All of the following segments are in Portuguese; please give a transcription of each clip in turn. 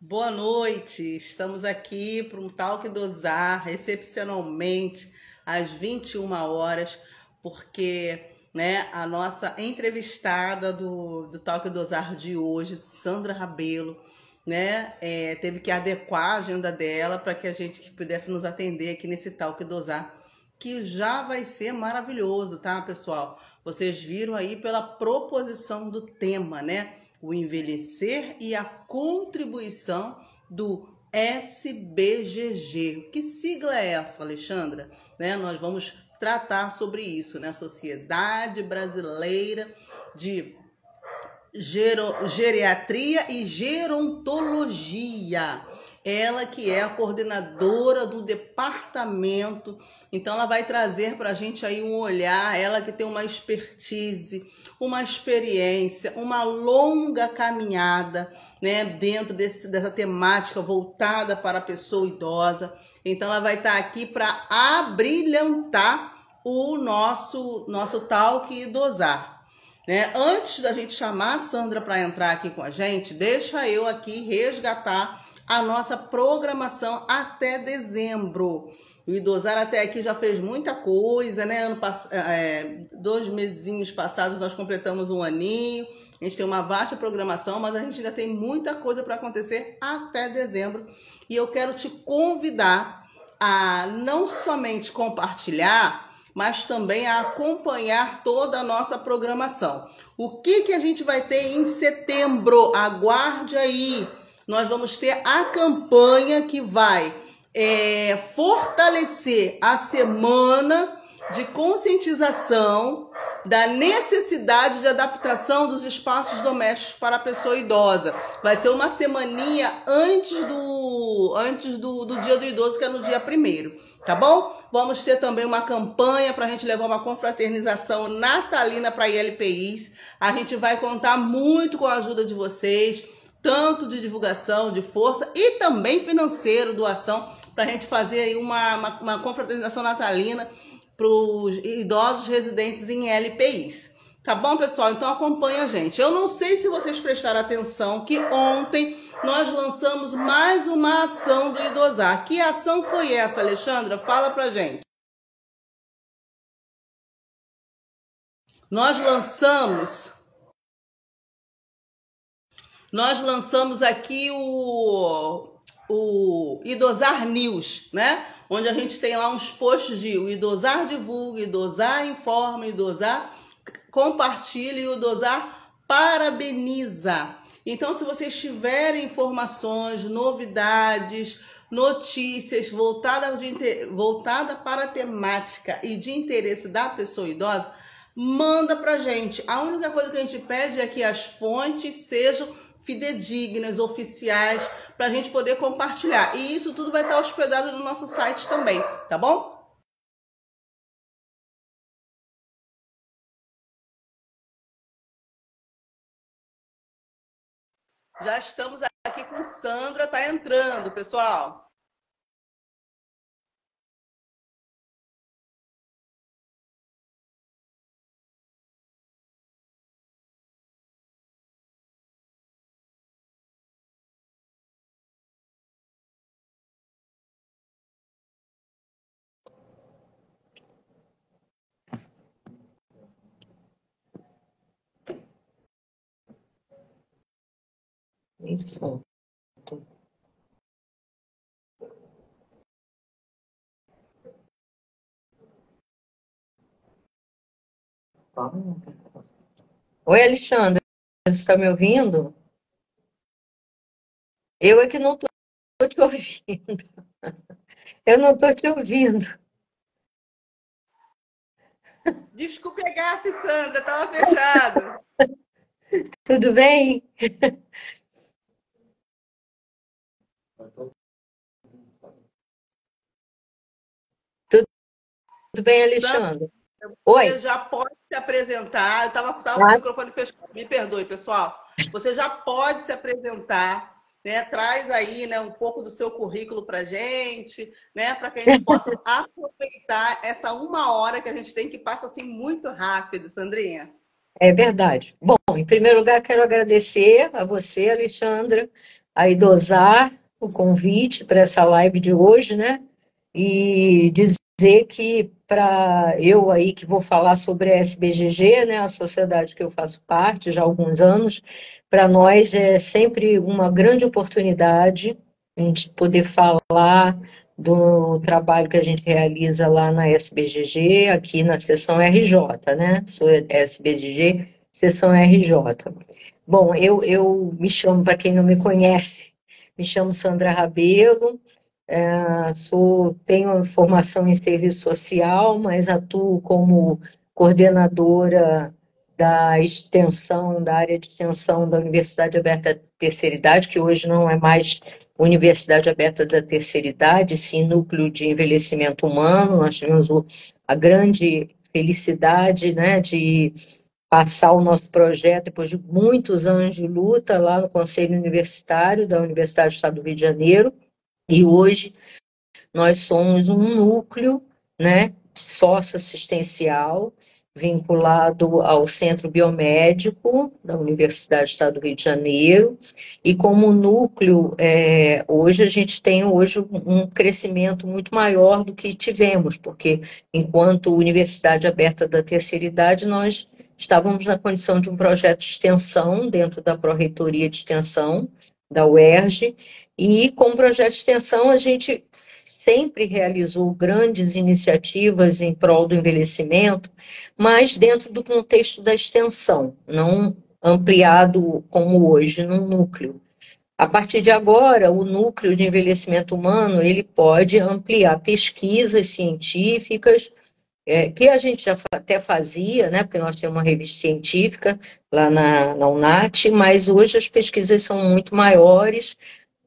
Boa noite, estamos aqui para um Talk Dosar, excepcionalmente às 21 horas, porque a nossa entrevistada do Talk Dosar de hoje, Sandra Rabelo, teve que adequar a agenda dela para que a gente pudesse nos atender aqui nesse Talk Dosar, que já vai ser maravilhoso, tá, pessoal? Vocês viram aí pela proposição do tema, né? O envelhecer e a contribuição do SBGG. Que sigla é essa, Alexandra? Nós vamos tratar sobre isso, né? Sociedade Brasileira de Geriatria e Gerontologia. Ela que é a coordenadora do departamento, então ela vai trazer para a gente aí um olhar, ela que tem uma expertise, uma experiência, uma longa caminhada, dentro dessa temática voltada para a pessoa idosa. Então ela vai estar aqui para abrilhantar o nosso talk e dosar. Antes da gente chamar a Sandra para entrar aqui com a gente, deixa eu aqui resgatar a nossa programação até dezembro. O Idosar até aqui já fez muita coisa, né? 2 mesinhos passados nós completamos um aninho. A gente tem uma vasta programação, mas a gente ainda tem muita coisa para acontecer até dezembro. E eu quero te convidar a não somente compartilhar, mas também a acompanhar toda a nossa programação. O que a gente vai ter em setembro? Aguarde aí! Nós vamos ter a campanha que vai fortalecer a semana de conscientização da necessidade de adaptação dos espaços domésticos para a pessoa idosa. Vai ser uma semaninha antes do Dia do Idoso, que é no dia 1º, tá bom? Vamos ter também uma campanha para a gente levar uma confraternização natalina para ILPIs. A gente vai contar muito com a ajuda de vocês, tanto de divulgação, de força e também financeiro, doação, para a gente fazer aí uma confraternização natalina para os idosos residentes em LPIs. Tá bom, pessoal? Então acompanha a gente. Eu não sei se vocês prestaram atenção que ontem nós lançamos mais uma ação do Idosar. Que ação foi essa, Alexandra? Fala pra gente. Nós lançamos aqui o Idosar News, né? Onde a gente tem lá uns posts de o Idosar divulga, Idosar informa, Idosar compartilha e o Idosar parabeniza. Então, se vocês tiverem informações, novidades, notícias voltada para a temática e de interesse da pessoa idosa, manda pra gente. A única coisa que a gente pede é que as fontes sejam fidedignas, oficiais, para a gente poder compartilhar. E isso tudo vai estar hospedado no nosso site também, tá bom? Já estamos aqui com Sandra, tá entrando, pessoal. Isso. Oi, Alexandre, você está me ouvindo? Eu é que não estou te ouvindo. Eu não estou te ouvindo. Desculpe a gafe, Sandra, estava fechado. Tudo bem? Tudo bem, Alexandre? Sandra, Oi. você já pode se apresentar. Eu estava com o microfone fechado. Me perdoe, pessoal. Você já pode se apresentar, Traz aí, um pouco do seu currículo para a gente, para que a gente possa aproveitar essa 1 hora que a gente tem, que passa assim muito rápido, Sandrinha. É verdade. Bom, em primeiro lugar, quero agradecer a você, Alexandra, a idosar o convite para essa live de hoje, né? E dizer que para eu aí que vou falar sobre a SBGG, né, a sociedade que eu faço parte já há alguns anos, para nós é sempre uma grande oportunidade a gente poder falar do trabalho que a gente realiza lá na SBGG, aqui na seção RJ, né? Sou SBGG, seção RJ. Bom, eu me chamo, para quem não me conhece, me chamo Sandra Rabelo, tenho formação em serviço social, mas atuo como coordenadora da área de extensão da Universidade Aberta da Terceira Idade, que hoje não é mais Universidade Aberta da Terceira Idade, sim Núcleo de Envelhecimento Humano. Nós tivemos a grande felicidade, né, de passar o nosso projeto depois de muitos anos de luta lá no Conselho Universitário da Universidade do Estado do Rio de Janeiro, e hoje nós somos um núcleo, né, socioassistencial vinculado ao Centro Biomédico da Universidade do Estado do Rio de Janeiro, e como núcleo, hoje a gente tem um crescimento muito maior do que tivemos, porque enquanto Universidade Aberta da Terceira Idade, nós estávamos na condição de um projeto de extensão dentro da Pró-Reitoria de Extensão da UERJ, e com o projeto de extensão a gente sempre realizou grandes iniciativas em prol do envelhecimento, mas dentro do contexto da extensão, não ampliado como hoje no núcleo. A partir de agora, o núcleo de envelhecimento humano ele pode ampliar pesquisas científicas, que a gente já até fazia, né, porque nós temos uma revista científica lá na UNAT, mas hoje as pesquisas são muito maiores.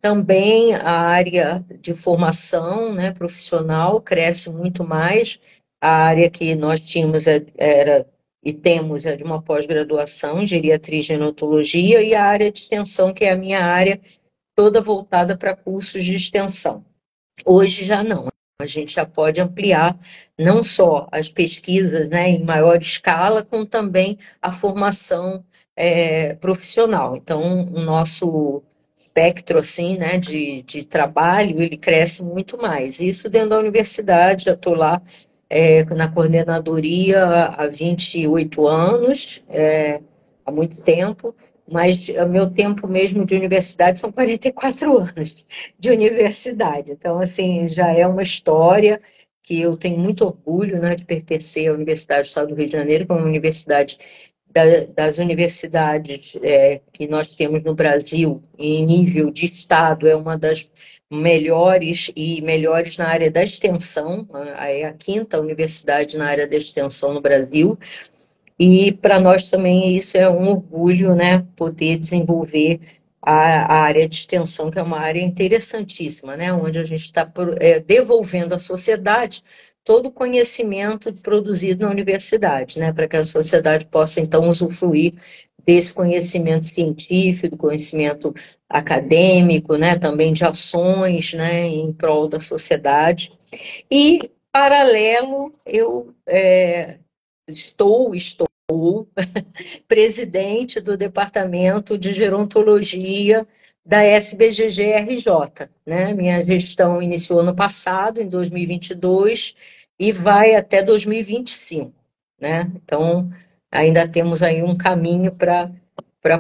Também a área de formação, né, profissional cresce muito mais. A área que nós tínhamos era e temos é de uma pós-graduação em geriatria e gerontologia, e a área de extensão, que é a minha área, toda voltada para cursos de extensão. Hoje já não. A gente já pode ampliar não só as pesquisas, né, em maior escala, como também a formação profissional. Então, o nosso espectro assim, né, de trabalho, ele cresce muito mais. Isso dentro da universidade, já estou lá na coordenadoria há 28 anos, há muito tempo, mas o meu tempo mesmo de universidade são 44 anos de universidade. Então, assim, já é uma história que eu tenho muito orgulho, né, de pertencer à Universidade do Estado do Rio de Janeiro, que é uma universidade das universidades que nós temos no Brasil, em nível de Estado, é uma das melhores e melhores na área da extensão, é a quinta universidade na área da extensão no Brasil, e para nós também isso é um orgulho, né, poder desenvolver a área de extensão, que é uma área interessantíssima, né, onde a gente está devolvendo à sociedade todo o conhecimento produzido na universidade, né, para que a sociedade possa, então, usufruir desse conhecimento científico, conhecimento acadêmico, né, também de ações, né, em prol da sociedade. E, paralelo, eu estou presidente do Departamento de Gerontologia da SBGG-RJ, né? Minha gestão iniciou no passado, em 2022, e vai até 2025, né? Então, ainda temos aí um caminho para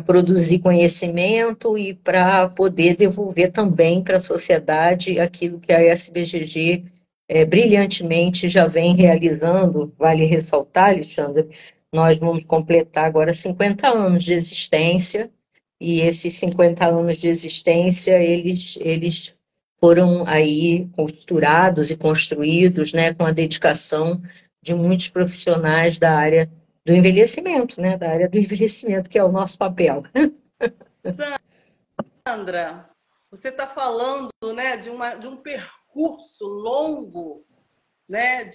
produzir conhecimento e para poder devolver também para a sociedade aquilo que a SBGG brilhantemente já vem realizando. Vale ressaltar, Alexandre, nós vamos completar agora 50 anos de existência, e esses 50 anos de existência, eles foram aí costurados e construídos, né, com a dedicação de muitos profissionais da área do envelhecimento, né, da área do envelhecimento, que é o nosso papel. Sandra, você está falando, né, de um percurso longo, né,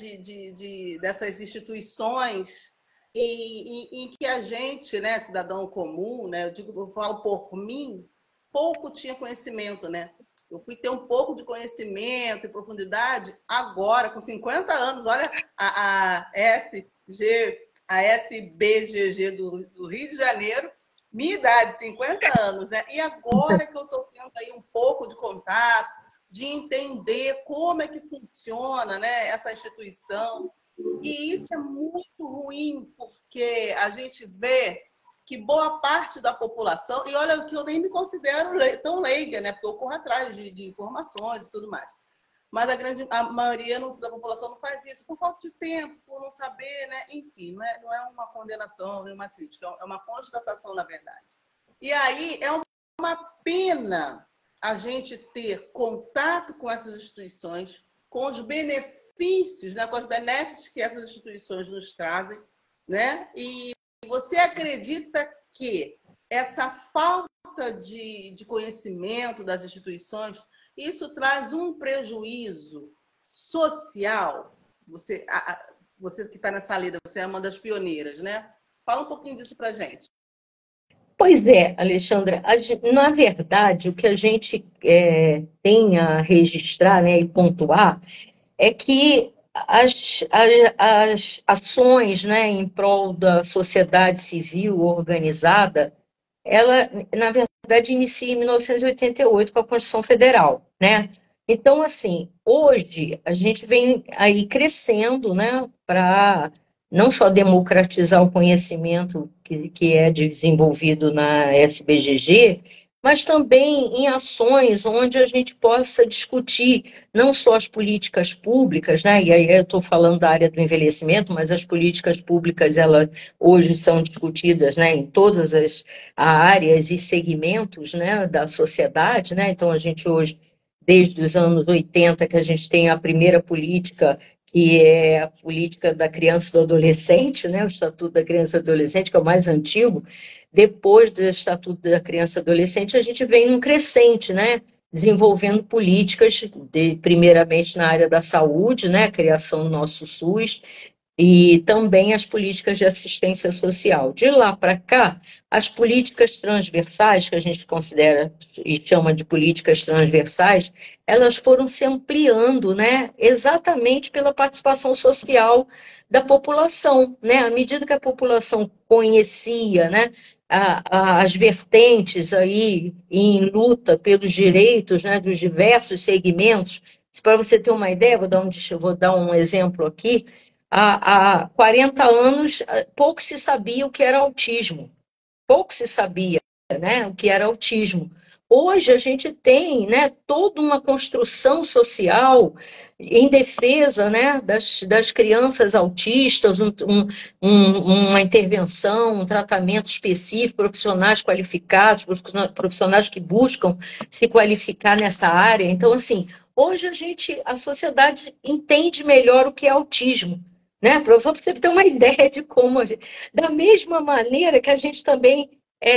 dessas instituições em que a gente, né, cidadão comum, né, eu falo por mim, pouco tinha conhecimento, né? Eu fui ter um pouco de conhecimento e profundidade agora, com 50 anos. Olha a SBGG do Rio de Janeiro, minha idade, 50 anos, né? E agora que eu estou tendo aí um pouco de contato, de entender como é que funciona, né, essa instituição. E isso é muito ruim, porque a gente vê que boa parte da população, e olha que eu nem me considero tão leiga, né? Porque eu corro atrás de informações e tudo mais. Mas a maioria da população não faz isso por falta de tempo, por não saber, né? Enfim, não é uma condenação, nem uma crítica, é uma constatação, na verdade. E aí é uma pena a gente ter contato com essas instituições, com os benefícios, né? Com os benefícios que essas instituições nos trazem, né? E você acredita que essa falta de conhecimento das instituições, isso traz um prejuízo social? Você que está nessa lida, você é uma das pioneiras, né? Fala um pouquinho disso para a gente. Pois é, Alexandra, na verdade, o que a gente tem a registrar, né, e pontuar é que as ações, né, em prol da sociedade civil organizada, ela, na verdade, inicia em 1988 com a Constituição Federal, né? Então, assim, hoje a gente vem aí crescendo, né, para não só democratizar o conhecimento que é desenvolvido na SBGG, mas também em ações onde a gente possa discutir não só as políticas públicas, né? E aí eu estou falando da área do envelhecimento, mas as políticas públicas, elas hoje são discutidas, né, em todas as áreas e segmentos, né, da sociedade, né? Então a gente hoje, desde os anos 80, que a gente tem a primeira política, que é a política da criança e do adolescente, né, o Estatuto da Criança e do Adolescente, que é o mais antigo. Depois do Estatuto da Criança e do Adolescente, a gente vem num crescente, né, desenvolvendo políticas, primeiramente na área da saúde, né, a criação do nosso SUS, e também as políticas de assistência social. De lá para cá, as políticas transversais, que a gente considera e chama de políticas transversais, elas foram se ampliando, né, exatamente pela participação social da população, né, à medida que a população conhecia, né, as vertentes aí em luta pelos direitos, né, dos diversos segmentos. Para você ter uma ideia, vou dar um exemplo aqui. Há 40 anos, pouco se sabia o que era autismo. Pouco se sabia, né, o que era autismo. Hoje a gente tem, né, toda uma construção social em defesa, né, das crianças autistas, uma intervenção, um tratamento específico, profissionais qualificados, profissionais que buscam se qualificar nessa área. Então, assim, hoje a sociedade entende melhor o que é autismo, né? Só para você ter uma ideia de como da mesma maneira que a gente também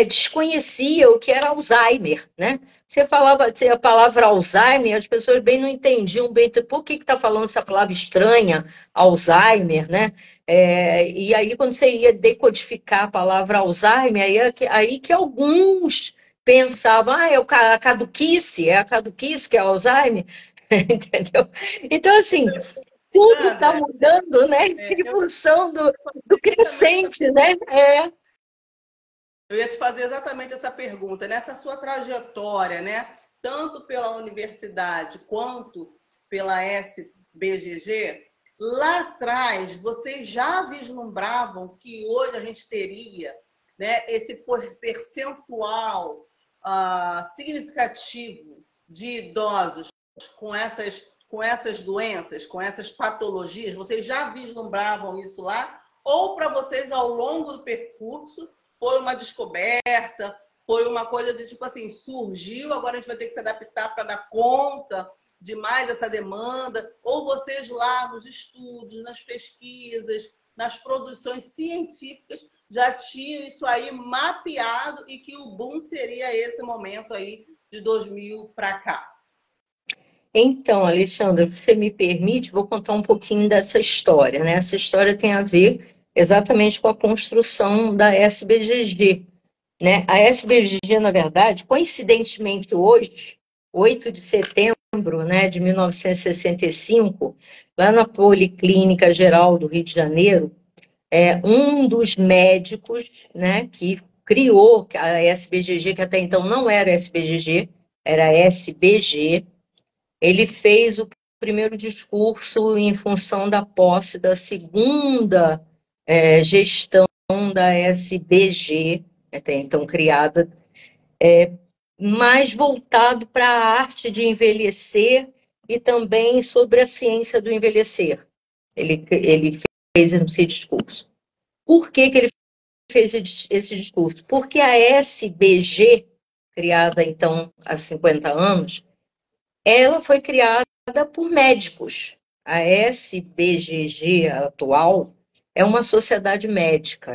desconhecia o que era Alzheimer, né? Você falava a palavra Alzheimer, as pessoas bem não entendiam bem por que está falando essa palavra estranha, Alzheimer, né? E aí, quando você ia decodificar a palavra Alzheimer, aí que alguns pensavam, é a caduquice que é Alzheimer, entendeu? Então, assim, tudo está mudando, né? Em função do crescente, né? Eu ia te fazer exatamente essa pergunta. Nessa sua trajetória, né, tanto pela universidade quanto pela SBGG, lá atrás, vocês já vislumbravam que hoje a gente teria, né, esse percentual significativo de idosos com essas doenças, com essas patologias? Vocês já vislumbravam isso lá? Ou para vocês, ao longo do percurso, foi uma descoberta, foi uma coisa de tipo assim, surgiu, agora a gente vai ter que se adaptar para dar conta de mais essa demanda? Ou vocês lá nos estudos, nas pesquisas, nas produções científicas, já tinham isso aí mapeado e que o boom seria esse momento aí de 2000 para cá? Então, Alexandra, se você me permite, vou contar um pouquinho dessa história, né? Essa história tem a ver exatamente com a construção da SBGG, né? A SBGG, na verdade, coincidentemente hoje, 8 de setembro, né, de 1965, lá na Policlínica Geral do Rio de Janeiro, um dos médicos, né, que criou a SBGG, que até então não era SBGG, era SBG. Ele fez o primeiro discurso em função da posse da segunda gestão da SBG, até então criada, mais voltado para a arte de envelhecer e também sobre a ciência do envelhecer. Ele fez esse discurso. Por que ele fez esse discurso? Porque a SBG, criada então há 50 anos, ela foi criada por médicos. A SBGG atual é uma sociedade médica,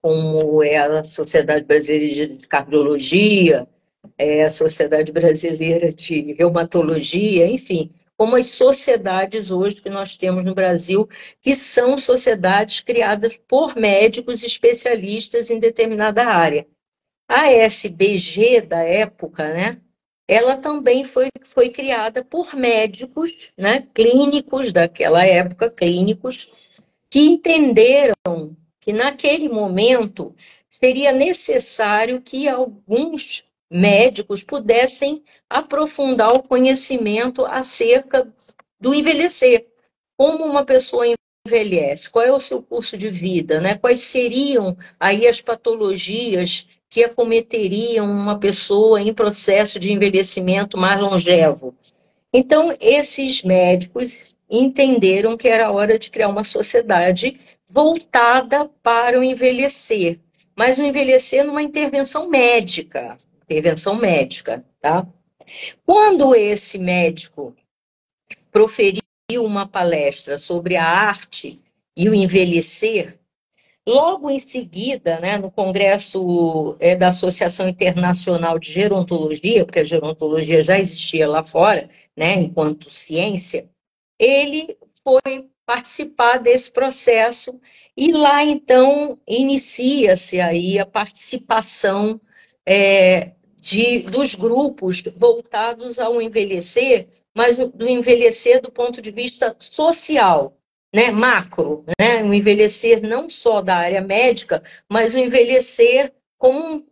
como é a Sociedade Brasileira de Cardiologia, é a Sociedade Brasileira de Reumatologia, enfim, como as sociedades hoje que nós temos no Brasil, que são sociedades criadas por médicos especialistas em determinada área. A SBG da época, né? Ela também foi criada por médicos, né, clínicos daquela época, clínicos, que entenderam que naquele momento seria necessário que alguns médicos pudessem aprofundar o conhecimento acerca do envelhecer. Como uma pessoa envelhece? Qual é o seu curso de vida, né? Quais seriam aí as patologias que acometeriam uma pessoa em processo de envelhecimento mais longevo? Então, esses médicos entenderam que era hora de criar uma sociedade voltada para o envelhecer, mas o envelhecer numa intervenção médica, tá? Quando esse médico proferiu uma palestra sobre a arte e o envelhecer, logo em seguida, né, no Congresso da Associação Internacional de Gerontologia, porque a gerontologia já existia lá fora, né, enquanto ciência, ele foi participar desse processo e lá, então, inicia-se aí a participação dos grupos voltados ao envelhecer, mas do envelhecer do ponto de vista social, né, macro, né, o envelhecer não só da área médica, mas o envelhecer como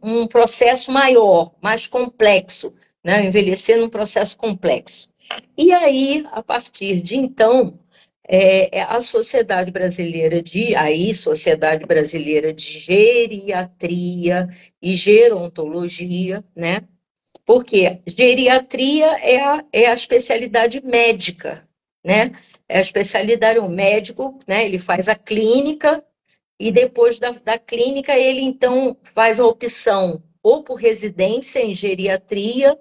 um processo maior, mais complexo, né, envelhecer num processo complexo. E aí, a partir de então, a Sociedade Brasileira Sociedade Brasileira de Geriatria e Gerontologia, né? Porque geriatria é a especialidade médica, né? É a especialidade, o médico, né? Ele faz a clínica e depois da clínica ele então faz a opção ou por residência em geriatria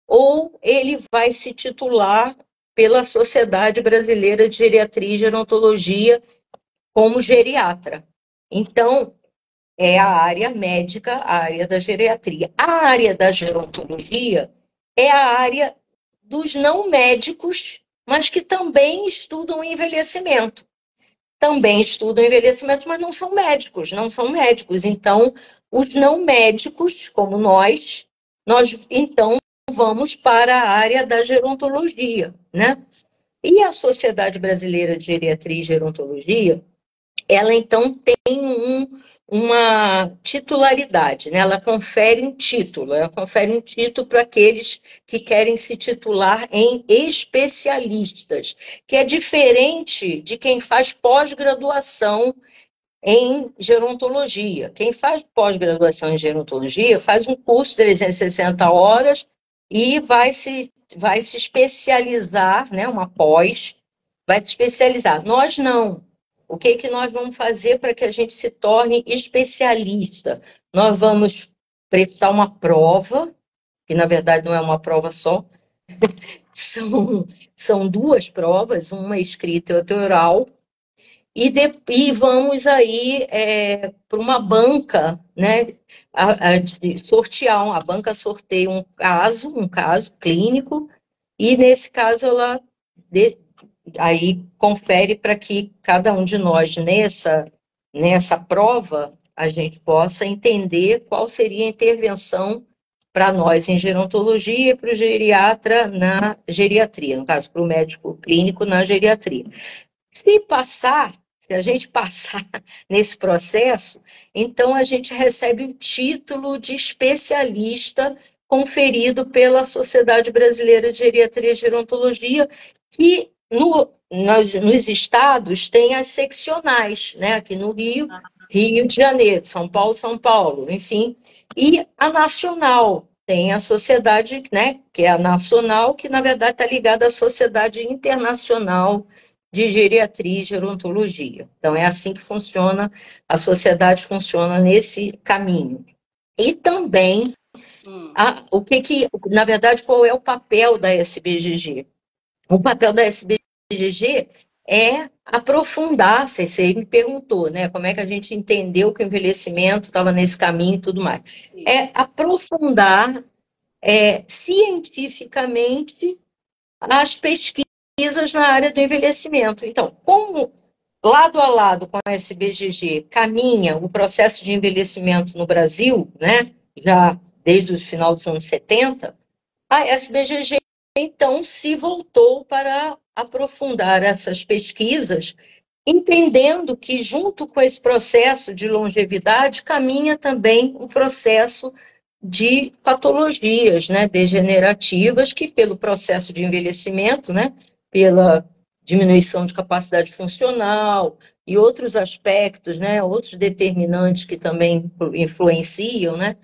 ou ele vai se titular pela Sociedade Brasileira de Geriatria e Gerontologia como geriatra. Então, é a área médica, a área da geriatria. A área da gerontologia é a área dos não médicos, mas que também estudam envelhecimento. Também estudam envelhecimento, mas não são médicos, não são médicos. Então, os não médicos, como nós então vamos para a área da gerontologia, né? E a Sociedade Brasileira de Geriatria e Gerontologia, ela então tem uma titularidade, né? Ela confere um título para aqueles que querem se titular em especialistas, que é diferente de quem faz pós-graduação em gerontologia. Quem faz pós-graduação em gerontologia faz um curso de 360 horas e vai se especializar, né? Uma pós, vai se especializar. Nós não. O que nós vamos fazer para que a gente se torne especialista? Nós vamos prestar uma prova, que na verdade não é uma prova só, são duas provas, uma escrita e outra oral, e vamos aí para uma banca, né, sortear, a banca sorteia um caso clínico, e nesse caso ela aí confere para que cada um de nós nessa prova a gente possa entender qual seria a intervenção para nós em gerontologia e para o geriatra na geriatria, no caso, para o médico clínico na geriatria. Se passar, Se a gente passar nesse processo, então a gente recebe o título de especialista conferido pela Sociedade Brasileira de Geriatria e Gerontologia, que nos estados tem as seccionais, né? Aqui no Rio, Rio de Janeiro, São Paulo, enfim. E a nacional, tem a sociedade, né, que é a nacional, que na verdade está ligada à Sociedade Internacional de Geriatria e Gerontologia. Então é assim que funciona, a sociedade funciona nesse caminho. E também, na verdade, qual é o papel da SBGG? O papel da SBGG é aprofundar, você me perguntou, né? Como é que a gente entendeu que o envelhecimento estava nesse caminho e tudo mais. É aprofundar cientificamente as pesquisas na área do envelhecimento. Então, como lado a lado com a SBGG caminha o processo de envelhecimento no Brasil, né? Já desde o final dos anos 70, a SBGG então se voltou para aprofundar essas pesquisas, entendendo que junto com esse processo de longevidade caminha também o processo de patologias, né, degenerativas, que pelo processo de envelhecimento, né, pela diminuição de capacidade funcional e outros aspectos, né, outros determinantes que também influenciam, né,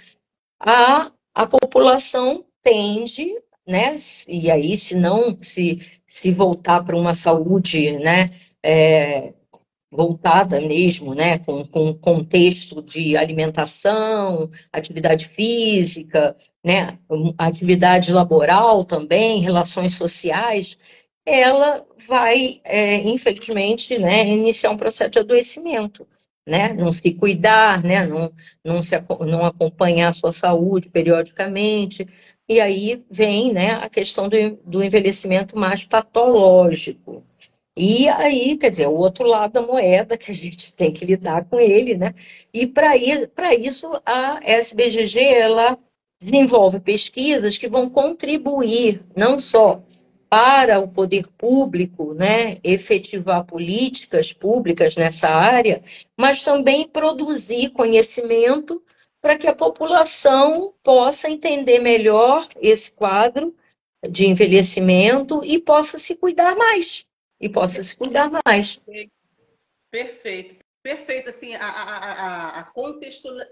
a população tende, né, e aí se voltar para uma saúde, né, voltada mesmo, né, com contexto de alimentação, atividade física, né, atividade laboral também, relações sociais, ela vai, infelizmente, né, iniciar um processo de adoecimento, né, não se cuidar, né, não acompanhar a sua saúde periodicamente, e aí vem, né, a questão do envelhecimento mais patológico. E aí, quer dizer, o outro lado da moeda que a gente tem que lidar com ele, né? E para isso a SBGG ela desenvolve pesquisas que vão contribuir não só para o poder público, né, efetivar políticas públicas nessa área, mas também produzir conhecimento para que a população possa entender melhor esse quadro de envelhecimento e possa se cuidar mais. Perfeito. Perfeito, assim, a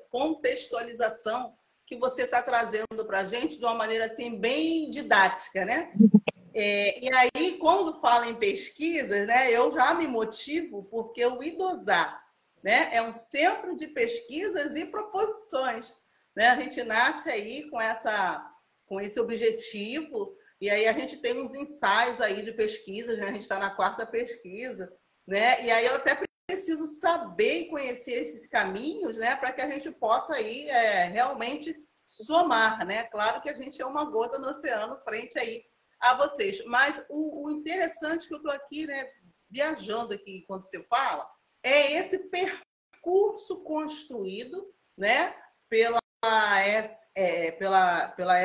contextualização que você está trazendo para a gente de uma maneira assim bem didática, né? E aí, quando fala em pesquisas, né, eu já me motivo porque o IDOSAR, né, é um centro de pesquisas e proposições, né? A gente nasce aí com esse objetivo e aí a gente tem uns ensaios aí de pesquisas, né? A gente está na 4ª pesquisa, né? E aí eu até preciso saber e conhecer esses caminhos, né, para que a gente possa aí realmente somar, né? Claro que a gente é uma gota no oceano frente aí a vocês. Mas o interessante que eu estou aqui, né, viajando aqui enquanto você fala, é esse percurso construído, né, pela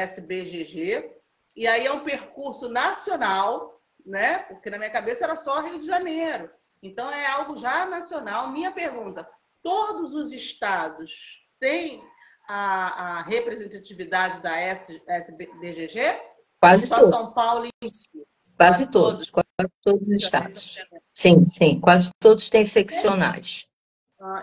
SBGG. E aí é um percurso nacional, né, porque na minha cabeça era só Rio de Janeiro. Então é algo já nacional. Minha pergunta, todos os estados têm a representatividade da SBGG? Quase Só todos. São Paulo e quase todos os estados. Sim, quase todos têm seccionais.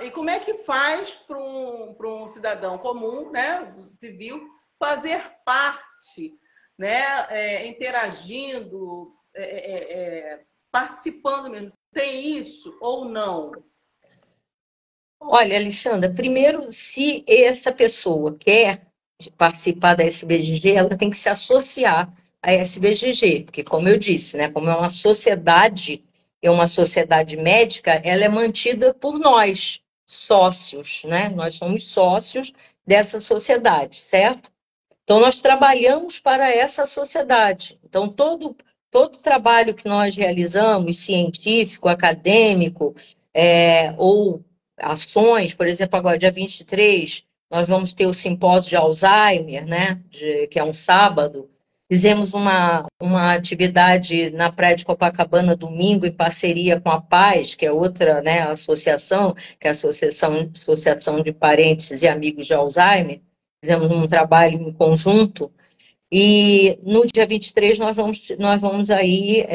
E como é que faz para um cidadão comum, né, civil, fazer parte, né, interagindo, participando mesmo? Tem isso ou não? Olha, Alexandra, primeiro, se essa pessoa quer participar da SBGG, ela tem que se associar à SBGG, porque, como eu disse, né, como é uma sociedade médica, ela é mantida por nós, sócios, né? Nós somos sócios dessa sociedade, certo? Então, nós trabalhamos para essa sociedade. Então, todo trabalho que nós realizamos, científico, acadêmico, ou ações, por exemplo, agora, dia 23, nós vamos ter o simpósio de Alzheimer, né, que é um sábado, Fizemos uma atividade na Praia de Copacabana domingo em parceria com a Paz, que é outra, né, associação, que é a Associação de Parentes e Amigos de Alzheimer. Fizemos um trabalho em conjunto e no dia 23 nós vamos aí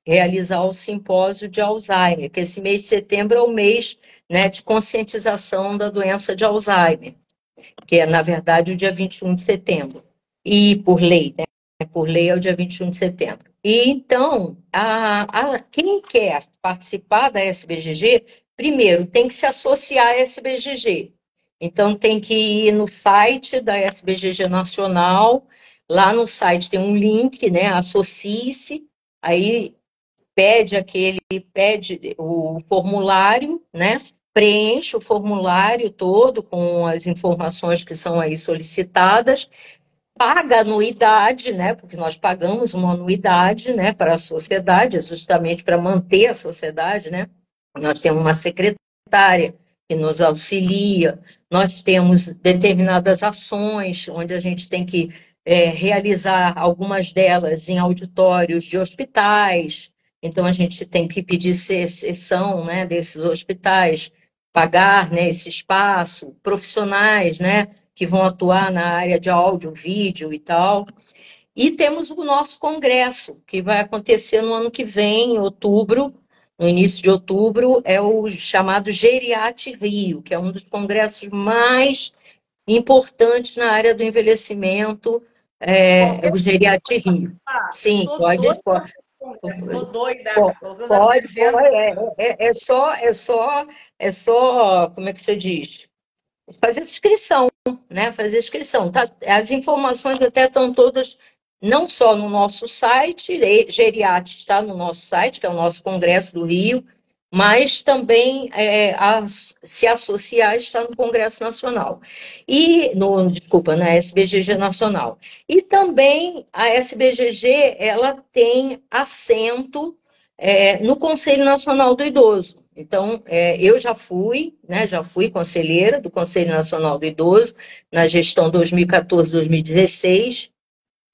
realizar o simpósio de Alzheimer, que esse mês de setembro é o mês, né, de conscientização da doença de Alzheimer, que é, na verdade, o dia 21 de setembro. E por lei é o dia 21 de setembro. E então, quem quer participar da SBGG, primeiro tem que se associar à SBGG. Então, tem que ir no site da SBGG Nacional, lá no site tem um link, né? Associe-se, aí pede o formulário, né? Preenche o formulário todo com as informações que são aí solicitadas, paga anuidade, né? Porque nós pagamos uma anuidade, né, para a sociedade, justamente para manter a sociedade, né? Nós temos uma secretária que nos auxilia, nós temos determinadas ações onde a gente tem que realizar algumas delas em auditórios de hospitais, então a gente tem que pedir cessão, né, desses hospitais, pagar, né, esse espaço, profissionais, né, que vão atuar na área de áudio, vídeo e tal. E temos o nosso congresso, que vai acontecer no ano que vem, em outubro, no início de outubro, é o chamado Geriate Rio, que é um dos congressos mais importantes na área do envelhecimento, é o Geriate Rio. Sim, pode. Estou doida. Pode, é só, como é que você diz? Fazer inscrição, né? Fazer inscrição. Tá? As informações até estão todas, não só no nosso site, Geriate está no nosso site, que é o nosso Congresso do Rio, mas também se associar está no Congresso Nacional. Desculpa, na SBGG Nacional. E também a SBGG, ela tem assento no Conselho Nacional do Idoso. Então, eu já fui conselheira do Conselho Nacional do Idoso na gestão 2014-2016,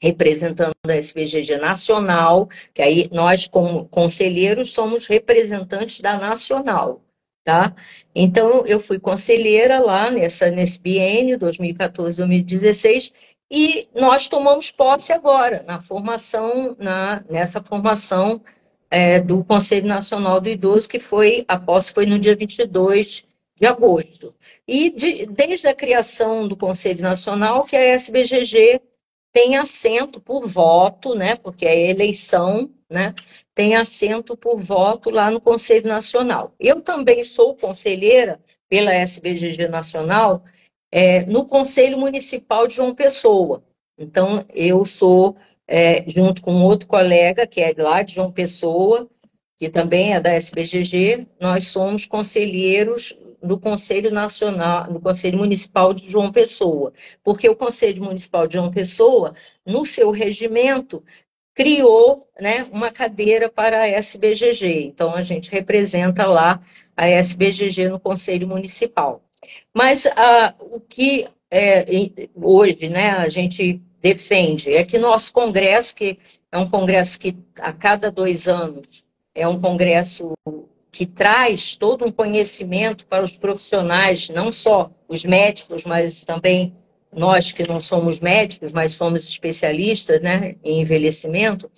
representando a SBGG Nacional, que aí nós, como conselheiros, somos representantes da Nacional, tá? Então, eu fui conselheira lá nesse biênio, 2014-2016, e nós tomamos posse agora, nessa formação do Conselho Nacional do Idoso, a posse foi no dia 22 de agosto. E desde a criação do Conselho Nacional, que a SBGG tem assento por voto, né, porque é eleição, né, tem assento por voto lá no Conselho Nacional. Eu também sou conselheira pela SBGG Nacional no Conselho Municipal de João Pessoa. Então, eu sou, junto com outro colega, que é lá de João Pessoa, que também é da SBGG, nós somos conselheiros no Conselho Nacional, no Conselho Municipal de João Pessoa, porque o Conselho Municipal de João Pessoa, no seu regimento, criou, né, uma cadeira para a SBGG. Então, a gente representa lá a SBGG no Conselho Municipal. Mas o que hoje, né, a gente defende é que nosso congresso, que é um congresso que a cada 2 anos é um congresso que traz todo um conhecimento para os profissionais, não só os médicos, mas também nós que não somos médicos, mas somos especialistas, né, em envelhecimento,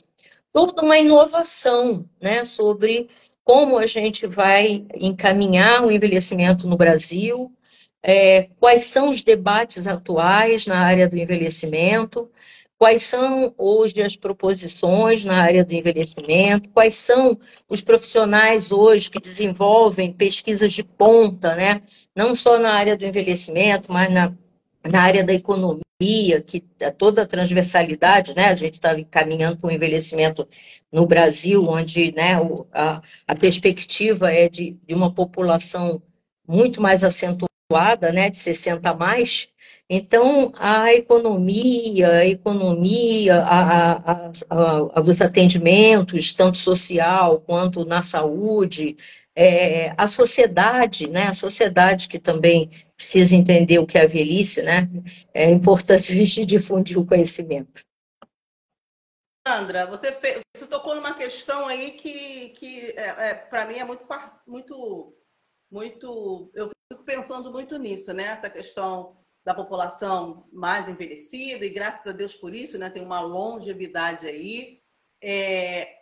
toda uma inovação, né, sobre como a gente vai encaminhar o envelhecimento no Brasil, quais são os debates atuais na área do envelhecimento, quais são hoje as proposições na área do envelhecimento, quais são os profissionais hoje que desenvolvem pesquisas de ponta, né? Não só na área do envelhecimento, mas na área da economia, que toda a transversalidade, né? A gente está caminhando para o envelhecimento no Brasil, onde, né, a perspectiva é de uma população muito mais acentuada, né, de 60 a mais. Então, a economia, os atendimentos, tanto social quanto na saúde, a sociedade, né, a sociedade que também precisa entender o que é a velhice, né, é importante a gente difundir o conhecimento. Sandra, você tocou numa questão aí que para mim é muito. Eu fico pensando muito nisso, né? Essa questão da população mais envelhecida, e graças a Deus por isso, né? Tem uma longevidade aí. É,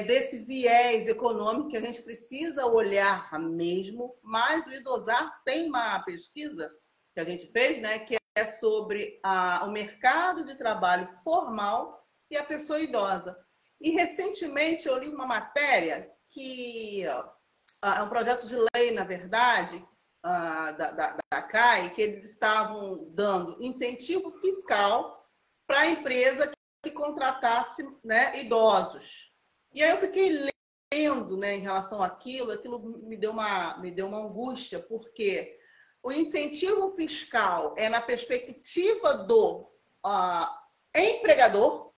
desse viés econômico que a gente precisa olhar mesmo, mas o Idosar tem uma pesquisa que a gente fez, né? Que é sobre o mercado de trabalho formal e a pessoa idosa. E recentemente eu li uma matéria que é um projeto de lei, na verdade, da CAI, que eles estavam dando incentivo fiscal para a empresa que contratasse, né, idosos. E aí eu fiquei lendo, né, em relação aquilo me deu uma angústia, porque o incentivo fiscal é na perspectiva do empregador,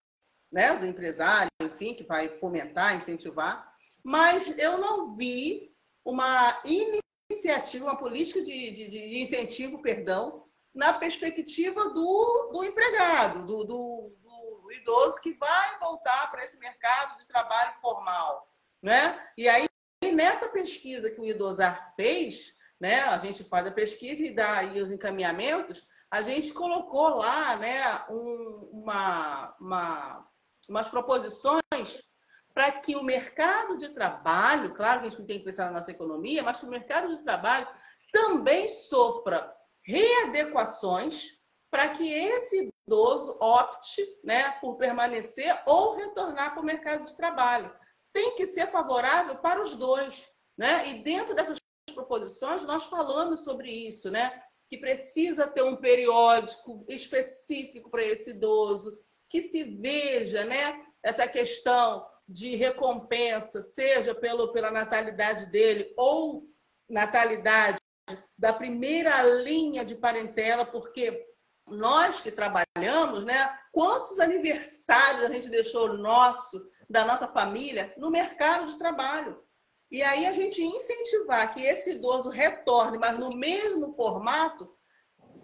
né, do empresário, enfim, que vai fomentar, incentivar, mas eu não vi uma iniciativa, uma política de incentivo, perdão, na perspectiva do empregado, do idoso que vai voltar para esse mercado de trabalho formal, né? E aí, nessa pesquisa que o Idosar fez, né, a gente faz a pesquisa e dá aí os encaminhamentos, a gente colocou lá, né, umas proposições para que o mercado de trabalho, claro que a gente não tem que pensar na nossa economia, mas que o mercado de trabalho também sofra readequações para que esse idoso opte, né, por permanecer ou retornar para o mercado de trabalho. Tem que ser favorável para os dois, né? E dentro dessas proposições nós falamos sobre isso, né? Que precisa ter um periódico específico para esse idoso, que se veja, né, essa questão de recompensa, seja pela natalidade dele ou natalidade da primeira linha de parentela, porque nós que trabalhamos, né, quantos aniversários a gente deixou da nossa família no mercado de trabalho. E aí a gente incentivar que esse idoso retorne, mas no mesmo formato,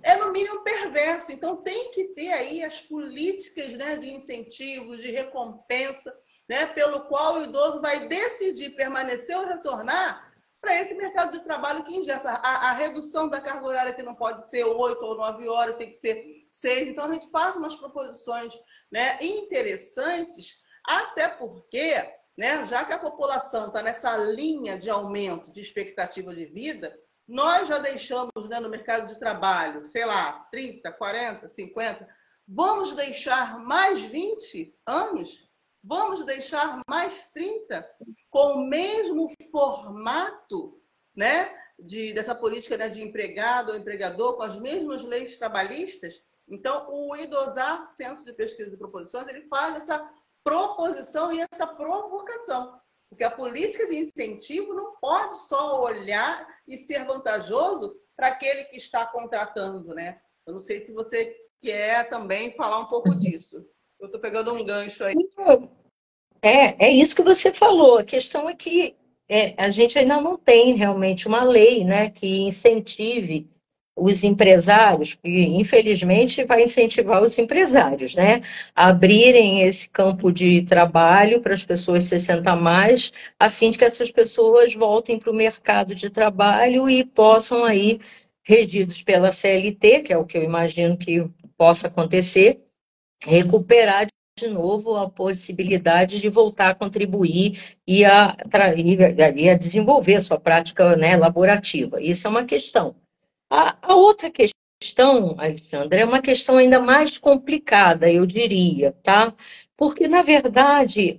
é no mínimo perverso. Então tem que ter aí as políticas, né, de incentivos, de recompensa, né, pelo qual o idoso vai decidir permanecer ou retornar para esse mercado de trabalho que ingessa. A redução da carga horária, que não pode ser 8 ou 9 horas, tem que ser 6. Então a gente faz umas proposições, né, interessantes, até porque, né, já que a população está nessa linha de aumento de expectativa de vida, nós já deixamos, né, no mercado de trabalho, sei lá, 30, 40, 50. Vamos deixar mais 20 anos? Vamos deixar mais 30 com o mesmo formato, né, dessa política, né, de empregado ou empregador, com as mesmas leis trabalhistas? Então, o IDOSAR, Centro de Pesquisa e Proposições, ele faz essa proposição e essa provocação. Porque a política de incentivo não pode só olhar e ser vantajoso para aquele que está contratando, né? Eu não sei se você quer também falar um pouco disso. Eu estou pegando um gancho aí. É isso que você falou. A questão é que a gente ainda não tem realmente uma lei, né, que incentive os empresários, que infelizmente vai incentivar os empresários, né, a abrirem esse campo de trabalho para as pessoas 60 a mais, a fim de que essas pessoas voltem para o mercado de trabalho e possam aí, regidos pela CLT, que é o que eu imagino que possa acontecer, recuperar de novo a possibilidade de voltar a contribuir e a desenvolver a sua prática, né, laborativa. Isso é uma questão. A outra questão, Alexandre, é uma questão ainda mais complicada, eu diria, tá? Porque, na verdade,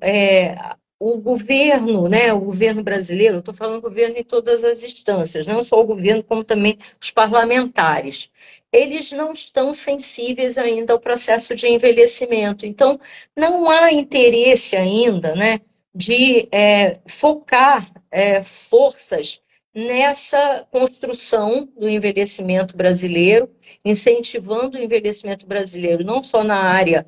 o governo, né, o governo brasileiro, eu estou falando governo em todas as instâncias, não só o governo, como também os parlamentares, eles não estão sensíveis ainda ao processo de envelhecimento. Então, não há interesse ainda, né, de focar forças nessa construção do envelhecimento brasileiro, incentivando o envelhecimento brasileiro não só na área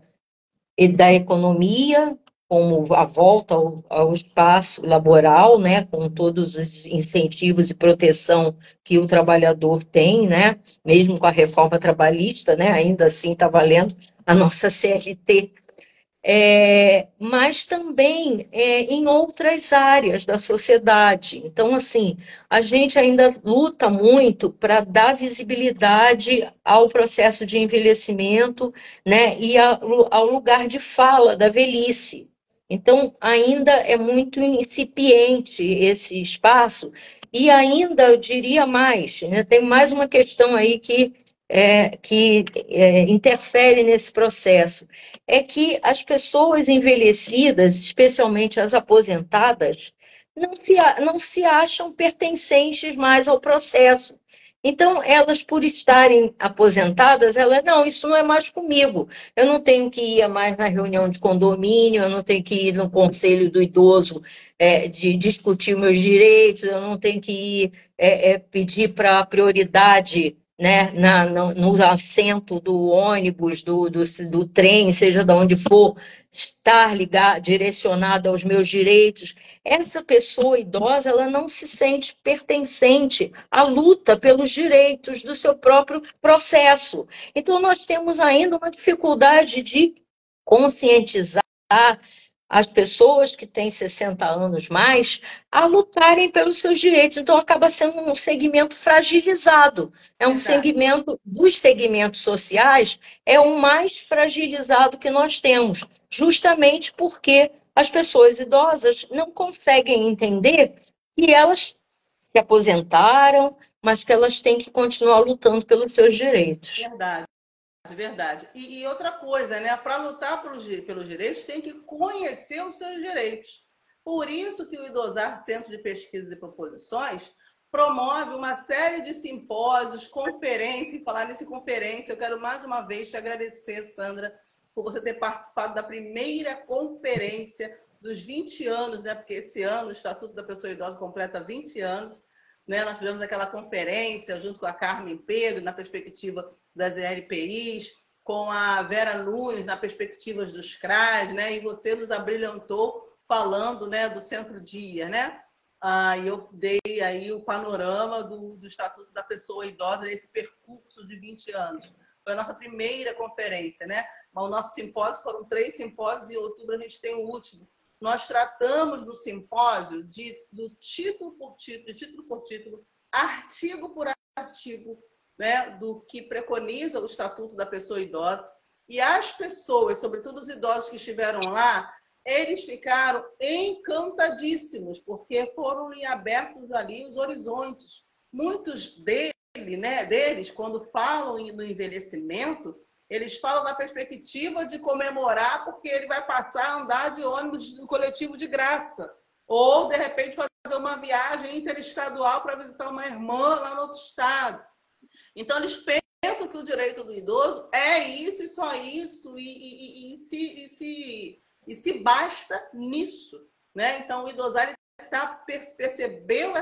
da economia, como a volta ao espaço laboral, né, com todos os incentivos e proteção que o trabalhador tem, né, mesmo com a reforma trabalhista, né, ainda assim está valendo a nossa CLT. mas também em outras áreas da sociedade. Então, assim, a gente ainda luta muito para dar visibilidade ao processo de envelhecimento, né, e ao lugar de fala da velhice. Então, ainda é muito incipiente esse espaço, e ainda, eu diria mais, né, tem mais uma questão aí que interfere nesse processo é que as pessoas envelhecidas, especialmente as aposentadas, não se acham pertencentes mais ao processo. Então, elas, por estarem aposentadas, elas, não, isso não é mais comigo. Eu não tenho que ir mais na reunião de condomínio, eu não tenho que ir no conselho do idoso de discutir meus direitos, eu não tenho que ir pedir para prioridade, né, no assento do ônibus, do trem, seja de onde for, estar ligado, direcionado aos meus direitos. Essa pessoa idosa, ela não se sente pertencente à luta pelos direitos do seu próprio processo. Então, nós temos ainda uma dificuldade de conscientizar as pessoas que têm 60 anos mais a lutarem pelos seus direitos. Então, acaba sendo um segmento fragilizado. É um Verdade. segmento dos segmentos sociais, é o mais fragilizado que nós temos, justamente porque as pessoas idosas não conseguem entender que elas se aposentaram, mas que elas têm que continuar lutando pelos seus direitos. Verdade. Verdade. E outra coisa, né? Para lutar pelos direitos, tem que conhecer os seus direitos. Por isso que o Idosar Centro de Pesquisas e Proposições promove uma série de simpósios, conferências. E falar nesse conferência, eu quero mais uma vez te agradecer, Sandra, por você ter participado da primeira conferência dos 20 anos, né? Porque esse ano o Estatuto da Pessoa Idosa completa 20 anos. Né? Nós tivemos aquela conferência junto com a Carmen Pedro, na perspectiva das LPIs, com a Vera Nunes, na perspectiva dos CRAs, né? E você nos abrilhantou falando, né, do Centro-Dia, né? E eu dei aí o panorama do Estatuto da Pessoa Idosa nesse percurso de 20 anos. Foi a nossa primeira conferência, né? Mas o nosso simpósio foram 3 simpósios e em outubro a gente tem o último. Nós tratamos no simpósio do título por título, artigo por artigo, né, do que preconiza o Estatuto da Pessoa Idosa. E as pessoas, sobretudo os idosos que estiveram lá, eles ficaram encantadíssimos, porque foram-lhe abertos ali os horizontes. Muitos deles, quando falam no envelhecimento, eles falam da perspectiva de comemorar porque ele vai passar a andar de ônibus no coletivo de graça. Ou, de repente, fazer uma viagem interestadual para visitar uma irmã lá no outro estado. Então, eles pensam que o direito do idoso é isso e só isso, e se basta nisso. Né? Então, o idosário percebeu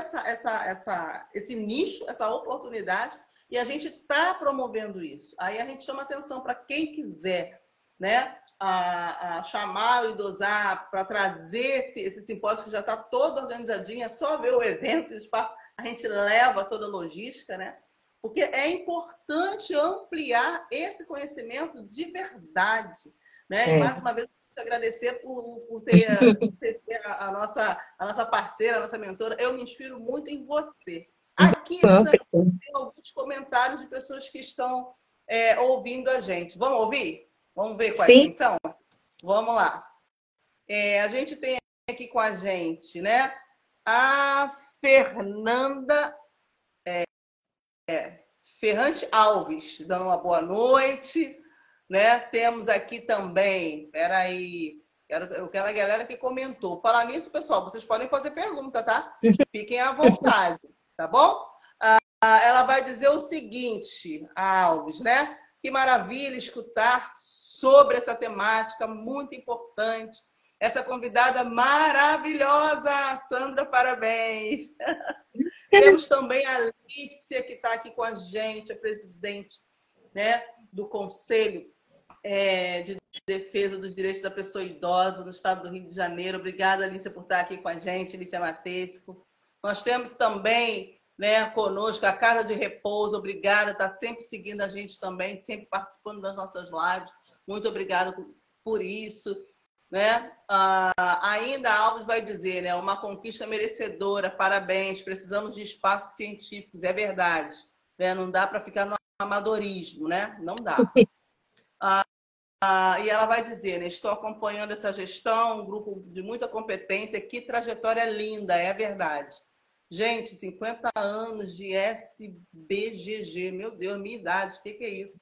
esse nicho, essa oportunidade, e a gente está promovendo isso. Aí a gente chama atenção para quem quiser, né, a chamar o Idosar para trazer esse simpósio que já está todo organizadinho, é só ver o evento, o espaço, a gente leva toda a logística, né? Porque é importante ampliar esse conhecimento de verdade, né? E mais uma vez, eu te agradecer por ter a nossa parceira, a nossa mentora. Eu me inspiro muito em você. Aqui, Sandra, tem alguns comentários de pessoas que estão ouvindo a gente. Vamos ouvir? Vamos ver quais são? Vamos lá. A gente tem aqui com a gente, né? A Fernanda Ferrante Alves, dando uma boa noite. Né? Temos aqui também, peraí, aquela galera que comentou. Falar nisso, pessoal, vocês podem fazer pergunta, tá? Fiquem à vontade, tá bom? Ela vai dizer o seguinte, Alves, né? Que maravilha escutar sobre essa temática muito importante. Essa convidada maravilhosa, Sandra, parabéns. Temos também a Alicia, que está aqui com a gente, a presidente, né, do Conselho de Defesa dos Direitos da Pessoa Idosa no estado do Rio de Janeiro. Obrigada, Alicia, por estar aqui com a gente, Alicia Matesco. Nós temos também, né, conosco a Casa de Repouso. Obrigada, está sempre seguindo a gente também, sempre participando das nossas lives. Muito obrigada por isso, né? Ainda Alves vai dizer, né? Uma conquista merecedora, parabéns, precisamos de espaços científicos, é verdade, né? Não dá para ficar no amadorismo, né? Não dá. E ela vai dizer, né? Estou acompanhando essa gestão, um grupo de muita competência, que trajetória linda, é verdade. Gente, 50 anos de SBGG, meu Deus, minha idade, o que é isso?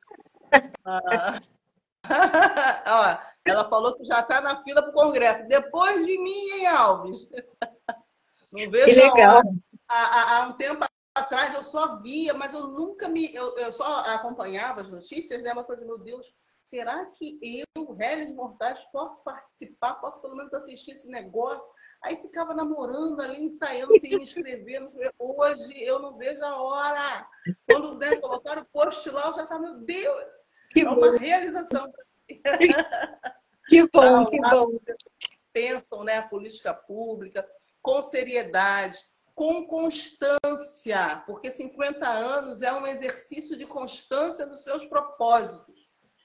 Ó, ela falou que já está na fila para o Congresso, depois de mim, hein, Alves? Não Que vejo a legal. hora. Há um tempo atrás eu só via, mas eu nunca me. Eu só acompanhava as notícias, né? Uma coisa, meu Deus, será que eu, Réis Mortais, posso participar? Posso pelo menos assistir esse negócio? Aí ficava namorando ali, ensaiando, sem me inscrever. Hoje eu não vejo a hora. Quando, né, colocaram o post lá, eu já estava, meu Deus, Que é uma bom, realização. que bom, Tá que lá, bom. pensam, né, a política pública com seriedade, com constância, porque 50 anos é um exercício de constância nos seus propósitos.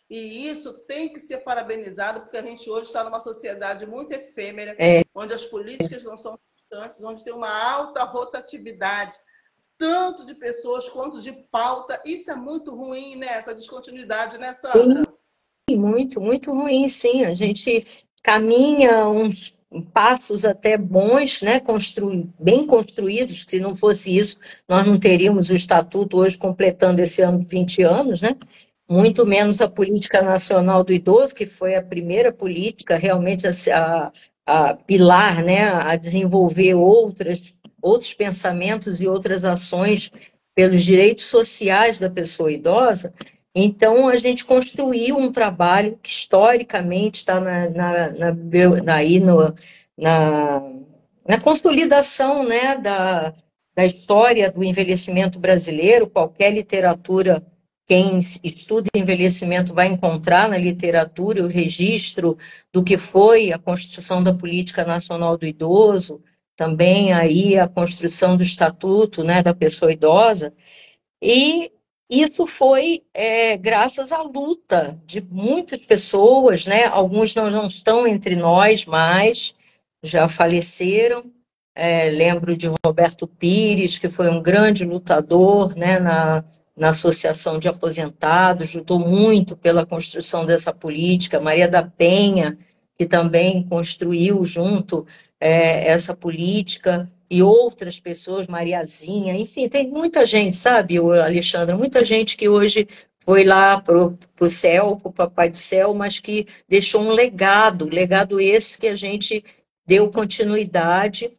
E isso tem que ser parabenizado, porque a gente hoje está numa sociedade muito efêmera, É, onde as políticas não são constantes, onde tem uma alta rotatividade, tanto de pessoas quanto de pauta. Isso é muito ruim, né? Essa descontinuidade, né, sim, Sandra? muito, muito ruim, sim. A gente caminha uns passos até bons, né, bem construídos. Se não fosse isso, nós não teríamos o Estatuto hoje completando esse ano 20 anos, né? Muito menos a Política Nacional do Idoso, que foi a primeira política realmente a pilar, né, a desenvolver outros pensamentos e outras ações pelos direitos sociais da pessoa idosa. Então, a gente construiu um trabalho que, historicamente, está aí na, na consolidação, né, da história do envelhecimento brasileiro. Qualquer literatura, quem estuda envelhecimento vai encontrar na literatura o registro do que foi a construção da Política Nacional do Idoso, também aí a construção do Estatuto, né, da pessoa idosa. E isso foi graças à luta de muitas pessoas, né? Alguns não estão entre nós mais, já faleceram. Lembro de Roberto Pires, que foi um grande lutador, né, na Associação de Aposentados, lutou muito pela construção dessa política. Maria da Penha, que também construiu junto essa política, e outras pessoas, Mariazinha, enfim, tem muita gente, sabe, Alexandra, muita gente que hoje foi lá para o céu, para o Papai do Céu, mas que deixou um legado esse que a gente deu continuidade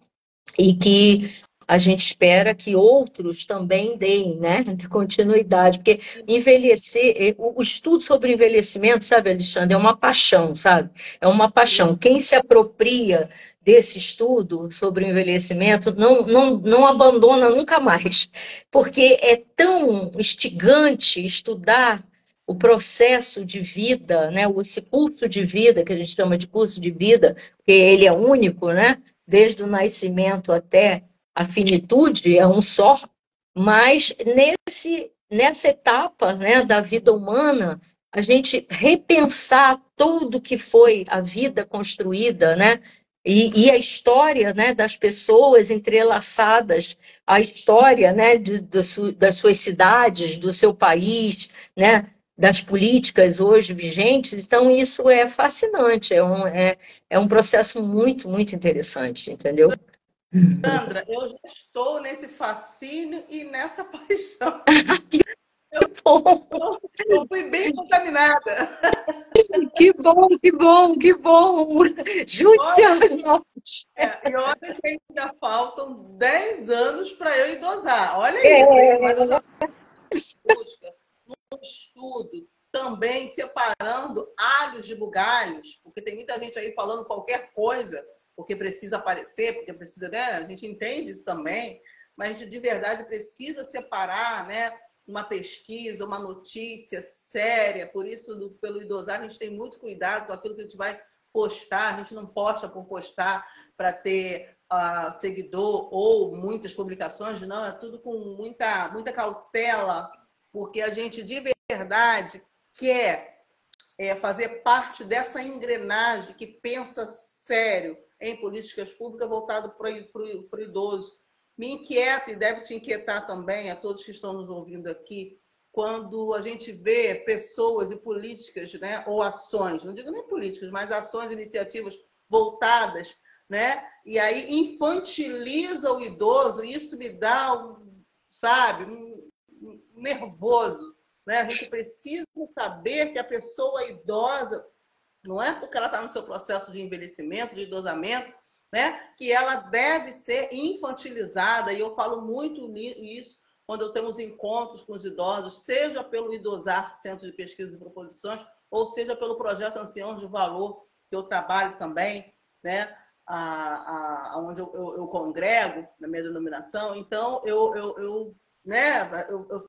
e que a gente espera que outros também deem, né, de continuidade, porque envelhecer, o estudo sobre envelhecimento, sabe, Alexandre, é uma paixão, sabe, é uma paixão. Quem se apropria desse estudo sobre o envelhecimento não abandona nunca mais, porque é tão instigante estudar o processo de vida, né, esse curso de vida, que a gente chama de curso de vida, porque ele é único, né, desde o nascimento até a finitude, é um só, mas nessa etapa, né, da vida humana, a gente repensar tudo que foi a vida construída, né, e a história, né, das pessoas entrelaçadas, a história, né, das suas cidades, do seu país, né, das políticas hoje vigentes. Então, isso é fascinante, é um processo muito, muito interessante, entendeu? Sandra, eu já estou nesse fascínio e nessa paixão. Que bom, Eu fui bem contaminada. que bom, que bom, que bom. Junte-se a Olha, nós. e olha que ainda faltam 10 anos para eu idosar. Olha isso, hein? Mas eu É, já busca no estudo também separando alhos de bugalhos, porque tem muita gente aí falando qualquer coisa, porque precisa aparecer, porque precisa, né? A gente entende isso também, mas a gente de verdade precisa separar, né? Uma pesquisa, uma notícia séria. Por isso, pelo idosar, a gente tem muito cuidado com aquilo que a gente vai postar. A gente não posta por postar para ter seguidor ou muitas publicações, não. É tudo com muita cautela, porque a gente de verdade quer fazer parte dessa engrenagem que pensa sério em políticas públicas voltado para o idoso. Me inquieta, e deve te inquietar também, a todos que estão nos ouvindo aqui, quando a gente vê pessoas e políticas, né, ou ações, não digo nem políticas, mas ações, iniciativas voltadas, né, e aí infantiliza o idoso, e isso me dá, sabe, um nervoso, né? A gente precisa saber que a pessoa idosa, não é porque ela está no seu processo de envelhecimento, de idosamento, né, que ela deve ser infantilizada, e eu falo muito nisso quando temos encontros com os idosos, seja pelo Idosar, Centro de Pesquisa e Proposições, ou seja pelo Projeto Anciãos de Valor, que eu trabalho também, né, onde eu congrego, na minha denominação. Então, eu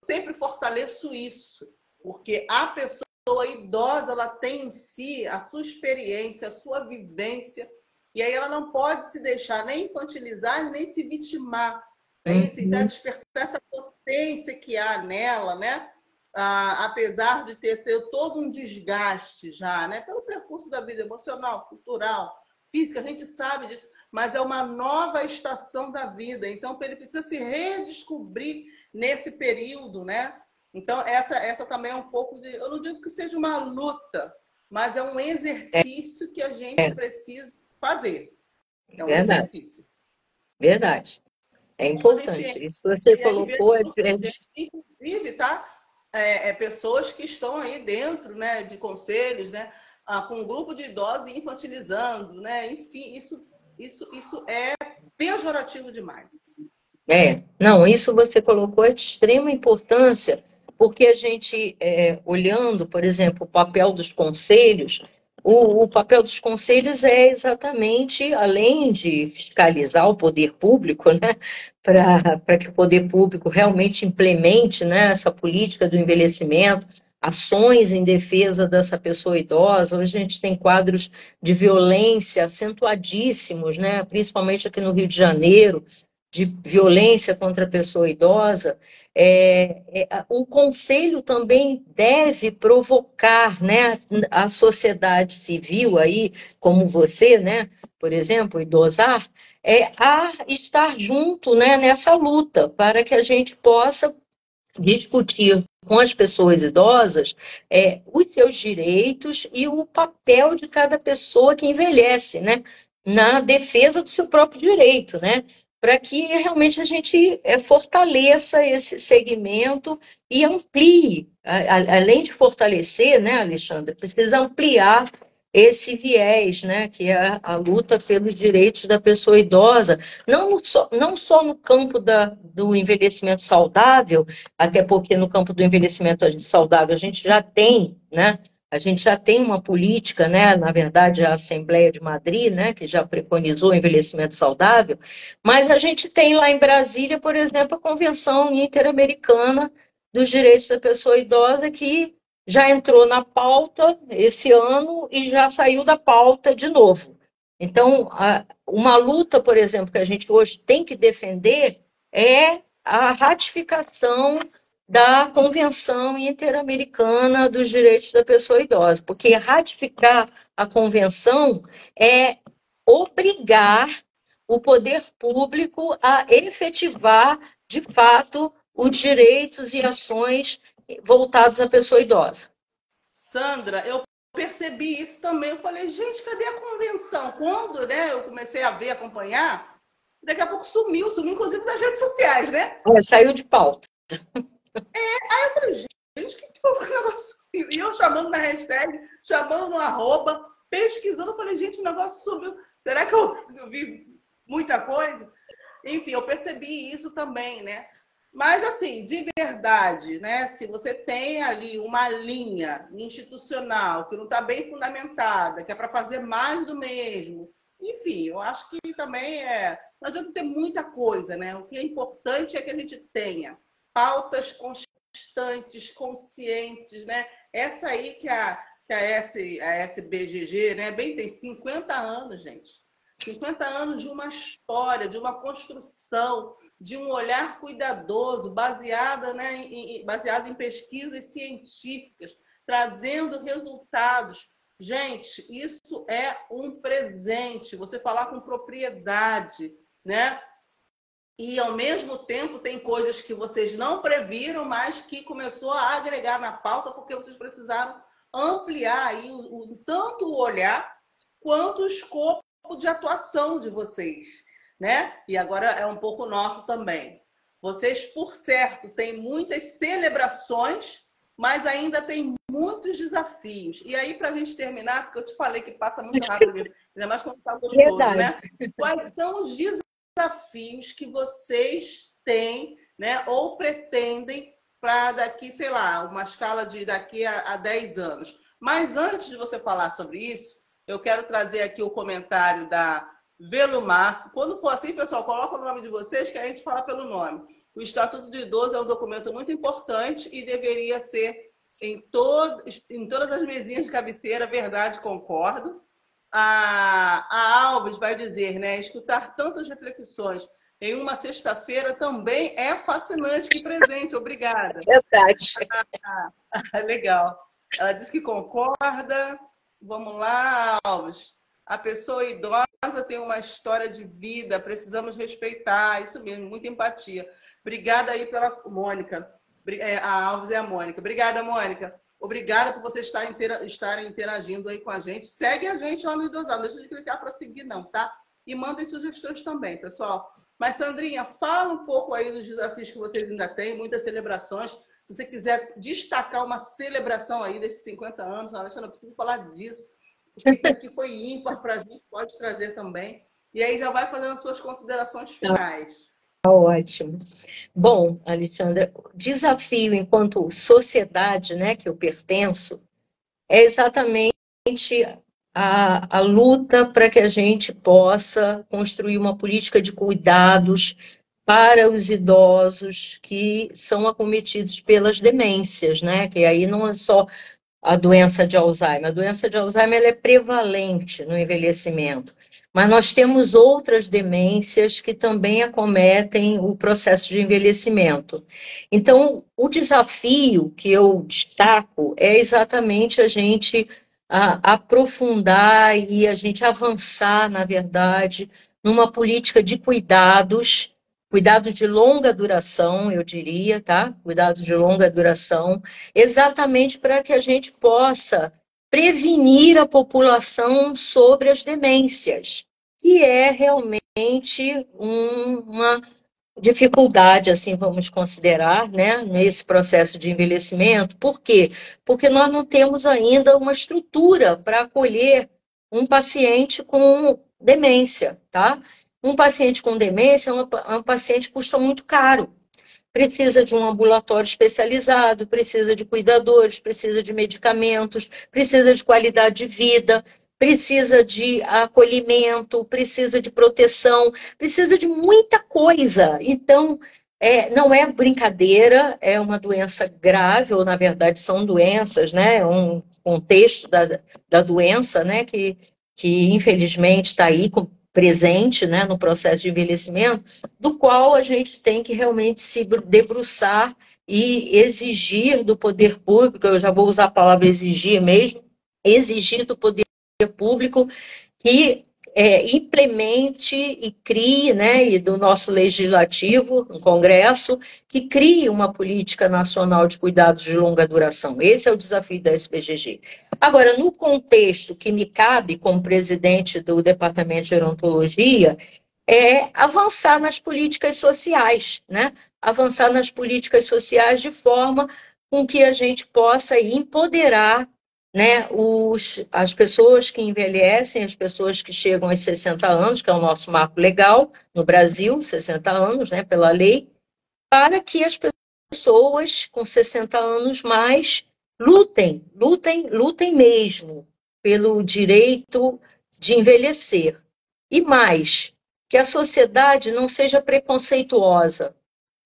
sempre fortaleço isso, porque a pessoa idosa, ela tem em si a sua experiência, a sua vivência, e aí ela não pode se deixar nem infantilizar, nem se vitimar. Então, despertar essa potência que há nela, né? Apesar de ter todo um desgaste já, né? Pelo percurso da vida emocional, cultural, física, a gente sabe disso, mas é uma nova estação da vida. Então, ele precisa se redescobrir nesse período, né? Então, essa também é um pouco de... Eu não digo que seja uma luta, mas é um exercício que a gente precisa fazer. É um exercício. Verdade. É importante. Isso que você colocou inclusive, tá? Pessoas que estão aí dentro, né, de conselhos, né, com um grupo de idosos infantilizando, né? Enfim, isso é pejorativo demais. Não, isso você colocou é de extrema importância, porque a gente, olhando, por exemplo, o papel dos conselhos, o papel dos conselhos é exatamente, além de fiscalizar o poder público, né, para que o poder público realmente implemente, né, essa política do envelhecimento, ações em defesa dessa pessoa idosa. Hoje a gente tem quadros de violência acentuadíssimos, né, principalmente aqui no Rio de Janeiro, de violência contra a pessoa idosa. O conselho também deve provocar, né, a sociedade civil aí, como você, né, por exemplo, idosar, a estar junto, né, nessa luta, para que a gente possa discutir com as pessoas idosas os seus direitos e o papel de cada pessoa que envelhece, né, na defesa do seu próprio direito, né, para que realmente a gente fortaleça esse segmento e amplie, além de fortalecer, né, Alexandre, precisa ampliar esse viés, né, que é a luta pelos direitos da pessoa idosa, não só no campo do envelhecimento saudável, até porque no campo do envelhecimento saudável a gente já tem, né, a gente já tem uma política, né, na verdade a Assembleia de Madrid, né, que já preconizou o envelhecimento saudável, mas a gente tem lá em Brasília, por exemplo, a Convenção Interamericana dos Direitos da Pessoa Idosa, que já entrou na pauta esse ano e já saiu da pauta de novo. Então, uma luta, por exemplo, que a gente hoje tem que defender é a ratificação da Convenção Interamericana dos Direitos da Pessoa Idosa, porque ratificar a convenção é obrigar o poder público a efetivar, de fato, os direitos e ações voltados à pessoa idosa. Sandra, eu percebi isso também. Eu falei, gente, cadê a convenção? Quando, né, eu comecei a ver, acompanhar, daqui a pouco sumiu inclusive das redes sociais, né? Saiu de pauta. Aí eu falei, gente, que foi o negócio sumiu? E eu chamando na hashtag, chamando no arroba, pesquisando, eu falei, gente, o negócio sumiu. Será que eu vi muita coisa? Enfim, eu percebi isso também, né? Mas, assim, de verdade, né? Se você tem ali uma linha institucional que não está bem fundamentada, que é para fazer mais do mesmo, enfim, eu acho que também não adianta ter muita coisa, né? O que é importante é que a gente tenha pautas constantes, conscientes, né? Essa aí que a SBGG, né? Bem, tem 50 anos, gente. 50 anos de uma história, de uma construção, de um olhar cuidadoso, baseado em pesquisas científicas, trazendo resultados. Gente, isso é um presente, você falar com propriedade, né? E ao mesmo tempo tem coisas que vocês não previram, mas que começou a agregar na pauta porque vocês precisaram ampliar aí tanto o olhar quanto o escopo de atuação de vocês, né? E agora é um pouco nosso também. Vocês, por certo, têm muitas celebrações, mas ainda tem muitos desafios. E aí, para a gente terminar, porque eu te falei que passa muito rápido mesmo, ainda mais quando está gostoso, Verdade. né? Quais são os desafios que vocês têm, né, ou pretendem para daqui, sei lá, uma escala de daqui a 10 anos? Mas antes de você falar sobre isso, eu quero trazer aqui o comentário da Velumar. Quando for assim, pessoal, coloca o nome de vocês que a gente fala pelo nome. O Estatuto do Idoso é um documento muito importante e deveria ser em todas as mesinhas de cabeceira, verdade, concordo. A Alves vai dizer, né? Escutar tantas reflexões em uma sexta-feira também é fascinante. Que presente, obrigada. Verdade. Legal. Ela disse que concorda. Vamos lá, Alves. A pessoa idosa tem uma história de vida, precisamos respeitar. Isso mesmo, muita empatia. Obrigada aí pela Mônica. A Alves é a Mônica. Obrigada, Mônica. Obrigada por vocês estarem interagindo aí com a gente. Segue a gente lá no Idosado. Não deixa de clicar para seguir, não, tá? E mandem sugestões também, pessoal. Mas, Sandrinha, fala um pouco aí dos desafios que vocês ainda têm, muitas celebrações. Se você quiser destacar uma celebração aí desses 50 anos, eu não preciso falar disso, porque isso aqui foi ímpar para a gente, pode trazer também. E aí já vai fazendo as suas considerações finais. Ótimo. Bom, Alexandra, desafio enquanto sociedade, né, que eu pertenço, é exatamente a luta para que a gente possa construir uma política de cuidados para os idosos que são acometidos pelas demências, né? Que aí não é só a doença de Alzheimer. A doença de Alzheimer ela é prevalente no envelhecimento, mas nós temos outras demências que também acometem o processo de envelhecimento. Então, o desafio que eu destaco é exatamente a gente aprofundar e a gente avançar, na verdade, numa política de cuidados de longa duração, eu diria, tá? Cuidados de longa duração, exatamente para que a gente possa prevenir a população sobre as demências, que é realmente uma dificuldade, assim vamos considerar, né, nesse processo de envelhecimento. Por quê? Porque nós não temos ainda uma estrutura para acolher um paciente com demência, tá? Um paciente com demência é um paciente que custa muito caro. Precisa de um ambulatório especializado, precisa de cuidadores, precisa de medicamentos, precisa de qualidade de vida, precisa de acolhimento, precisa de proteção, precisa de muita coisa. Então, não é brincadeira, é uma doença grave, ou na verdade são doenças, né? Um contexto da doença, né? Que infelizmente está aí presente, né, no processo de envelhecimento, do qual a gente tem que realmente se debruçar e exigir do poder público, eu já vou usar a palavra exigir mesmo, exigir do poder público que implemente e crie, né, e do nosso legislativo, no Congresso, que crie uma política nacional de cuidados de longa duração. Esse é o desafio da SBGG. Agora, no contexto que me cabe como presidente do Departamento de Gerontologia, é avançar nas políticas sociais, né? Avançar nas políticas sociais de forma com que a gente possa empoderar, né, as pessoas que envelhecem, as pessoas que chegam aos 60 anos, que é o nosso marco legal no Brasil, 60 anos, né, pela lei, para que as pessoas com 60 anos mais lutem mesmo pelo direito de envelhecer. E mais, que a sociedade não seja preconceituosa,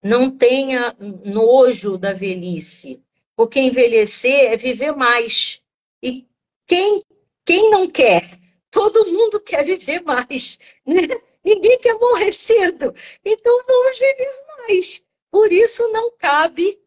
não tenha nojo da velhice, porque envelhecer é viver mais. E quem não quer? Todo mundo quer viver mais, né? Ninguém quer morrer cedo. Então vamos viver mais. Por isso não cabe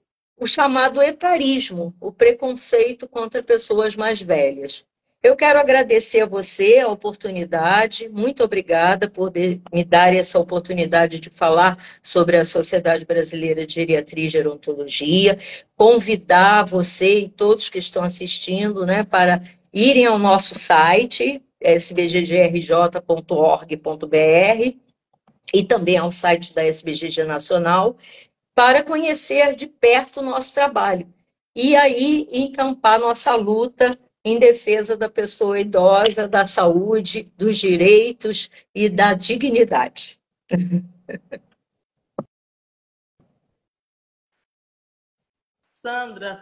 o chamado etarismo, o preconceito contra pessoas mais velhas. Eu quero agradecer a você a oportunidade, muito obrigada por me dar essa oportunidade de falar sobre a Sociedade Brasileira de Geriatria e Gerontologia, convidar você e todos que estão assistindo, né, para irem ao nosso site, sbggrj.org.br, e também ao site da SBGG Nacional, para conhecer de perto o nosso trabalho. E aí encampar nossa luta em defesa da pessoa idosa, da saúde, dos direitos e da dignidade. Sandra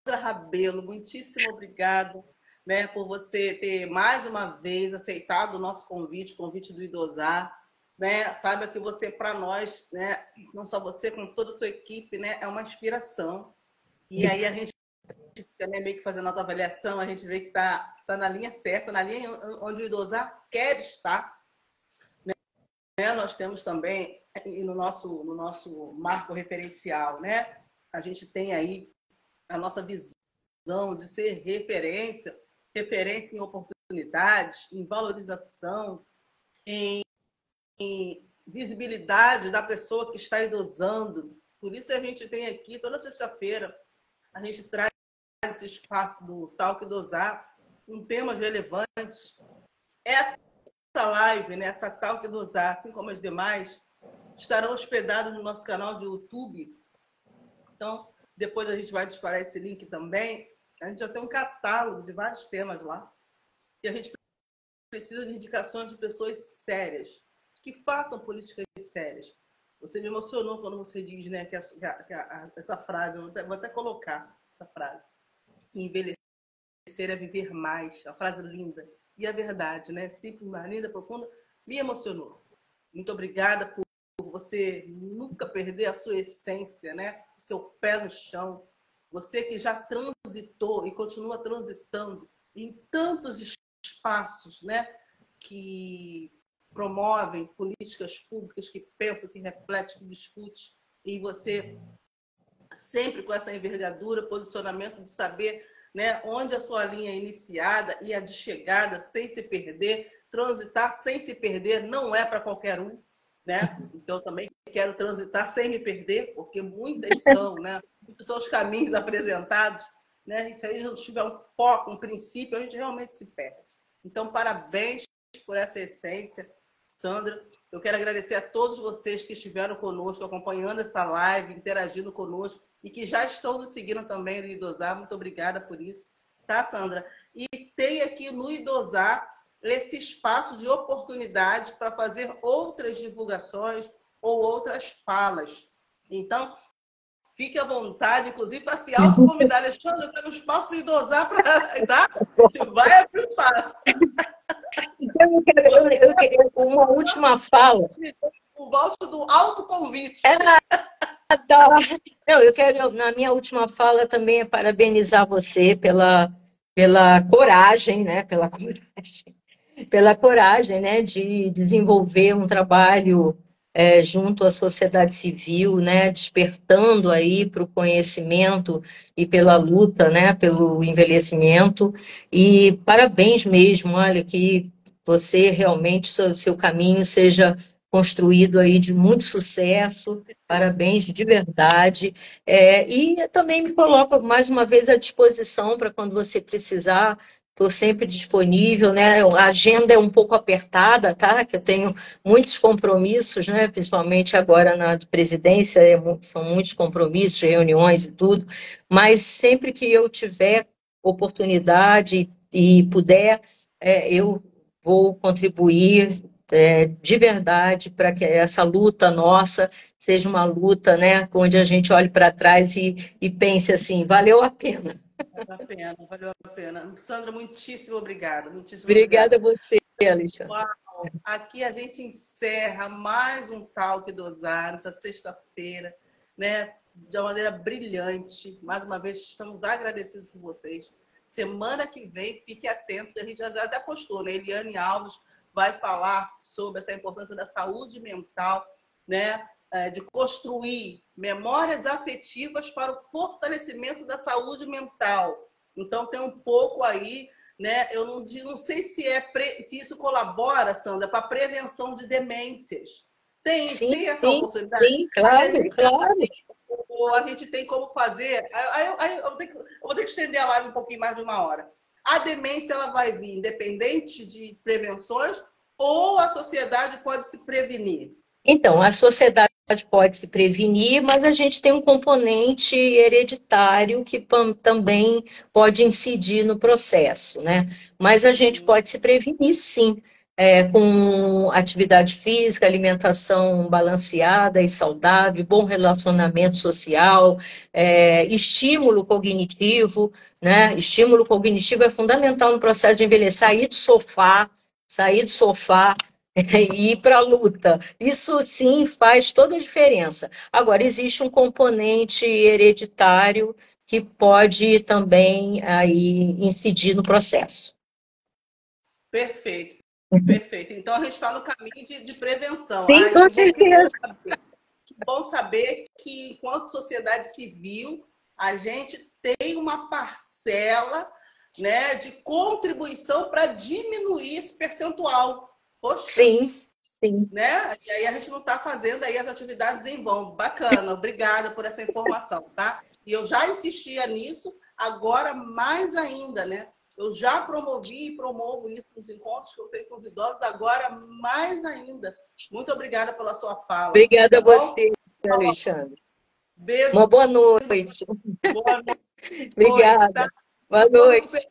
Rabelo, muitíssimo obrigado, né, por você ter mais uma vez aceitado o nosso convite, o convite do Idosar, né? Saiba que você, para nós, né, não só você, como toda a sua equipe, né, é uma inspiração. E aí a gente fica, né, meio que fazendo a avaliação, a gente vê que está na linha certa, na linha onde o Idosar quer estar. Né? Nós temos também, no nosso marco referencial, né, a gente tem aí a nossa visão de ser referência em oportunidades, em valorização, em visibilidade da pessoa que está idosando. Por isso a gente tem aqui, toda sexta-feira, a gente traz esse espaço do Talk Idosar, com temas relevantes. Essa live, né, essa Talk Idosar, assim como as demais, estarão hospedadas no nosso canal de YouTube. Então, depois a gente vai disparar esse link também. A gente já tem um catálogo de vários temas lá. E a gente precisa de indicações de pessoas sérias, que façam políticas sérias. Você me emocionou quando você diz, né, que essa frase, eu vou até colocar essa frase, que envelhecer é viver mais. É uma frase linda. E a verdade, né? Simples, mas linda, profunda, me emocionou. Muito obrigada por você nunca perder a sua essência, né? O seu pé no chão. Você que já transitou e continua transitando em tantos espaços, né, que promovem políticas públicas, que pensam, que refletem, que discutem, e você sempre com essa envergadura, posicionamento de saber, né, onde a sua linha é iniciada e a de chegada, sem se perder, transitar sem se perder não é para qualquer um, né? Então eu também quero transitar sem me perder, porque muitas são, né? Muitos são os caminhos apresentados, né? E se a gente não tiver um foco, um princípio, a gente realmente se perde. Então, parabéns por essa essência, Sandra. Eu quero agradecer a todos vocês que estiveram conosco, acompanhando essa live, interagindo conosco e que já estão nos seguindo também no Idosar. Muito obrigada por isso, tá, Sandra? E tem aqui no Idosar esse espaço de oportunidade para fazer outras divulgações ou outras falas. Então, fique à vontade, inclusive, para se autoconvidar. Alexandre, eu quero um espaço do Idosar para... Tá? A gente vai abrir espaço. Eu queria uma última fala. O volte do autoconvite. Tá. Não, eu quero, na minha última fala, também parabenizar você pela coragem, né? Pela coragem, né, de desenvolver um trabalho junto à sociedade civil, né, despertando aí para o conhecimento e pela luta, né, pelo envelhecimento. E parabéns mesmo, olha, que você realmente, seu caminho seja construído aí de muito sucesso, parabéns de verdade. E também me coloco mais uma vez à disposição para quando você precisar. Estou sempre disponível, né? A agenda é um pouco apertada, tá? Que eu tenho muitos compromissos, né? Principalmente agora na presidência, são muitos compromissos, reuniões e tudo. Mas sempre que eu tiver oportunidade e puder, eu vou contribuir de verdade para que essa luta nossa seja uma luta, né? Onde a gente olhe para trás e pense assim, valeu a pena. Valeu a pena. Sandra, muitíssimo obrigada. Obrigada a você, Alexandre. Uau. Aqui a gente encerra mais um Talk Idosar, nessa sexta-feira, né? De uma maneira brilhante. Mais uma vez, estamos agradecidos por vocês. Semana que vem, fique atento, a gente já até postou, né? Eliane Alves vai falar sobre essa importância da saúde mental, né? de construir memórias afetivas para o fortalecimento da saúde mental. Então, tem um pouco aí, né? Eu não sei se isso colabora, Sandra, para a prevenção de demências. Tem essa oportunidade? Sim, claro, claro. Ou a gente tem como fazer? Eu vou ter que estender a live um pouquinho mais de uma hora. A demência ela vai vir independente de prevenções ou a sociedade pode se prevenir? Então, a sociedade pode se prevenir, mas a gente tem um componente hereditário que também pode incidir no processo, né? Mas a gente pode se prevenir, sim, com atividade física, alimentação balanceada e saudável, bom relacionamento social, estímulo cognitivo, né? Estímulo cognitivo é fundamental no processo de envelhecer, sair do sofá, e ir para a luta. Isso sim faz toda a diferença. Agora, existe um componente hereditário que pode também aí incidir no processo. Perfeito, perfeito. Então a gente está no caminho de prevenção. Sim, com certeza. Que bom saber que, enquanto sociedade civil, a gente tem uma parcela, né, de contribuição para diminuir esse percentual. Poxa, sim. Né? E aí a gente não está fazendo aí as atividades em vão. Bacana, obrigada por essa informação, tá? E eu já insistia nisso, agora mais ainda, né? Eu já promovi e promovo isso nos encontros que eu tenho com os idosos, agora mais ainda. Muito obrigada pela sua fala. Obrigada a bom? você, Alexandre. Beijo. Uma boa noite. Boa noite. Obrigada. Tá? Boa noite.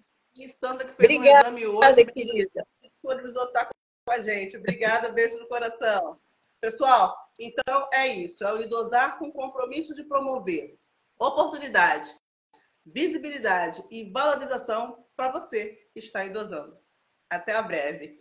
Sandra, que fez Obrigada, um exame hoje. querida. Disponibilizou estar com a gente. Obrigada, beijo no coração. Pessoal, então é isso. É o Idosar com compromisso de promover oportunidade, visibilidade e valorização para você que está idosando. Até a breve.